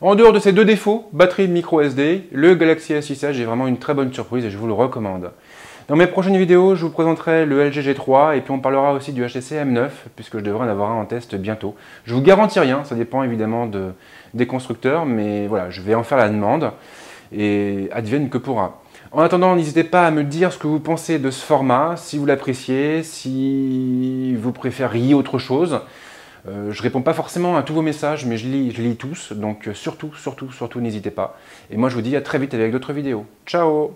En dehors de ces deux défauts, batterie micro SD, le Galaxy S6 Edge est vraiment une très bonne surprise et je vous le recommande. Dans mes prochaines vidéos, je vous présenterai le LG G3 et puis on parlera aussi du HTC M9 puisque je devrais en avoir un en test bientôt. Je vous garantis rien, ça dépend évidemment des constructeurs, mais voilà, je vais en faire la demande et advienne que pourra. En attendant, n'hésitez pas à me dire ce que vous pensez de ce format, si vous l'appréciez, si vous préfériez autre chose. Je réponds pas forcément à tous vos messages, mais je lis tous, donc surtout n'hésitez pas. Et moi je vous dis à très vite avec d'autres vidéos. Ciao!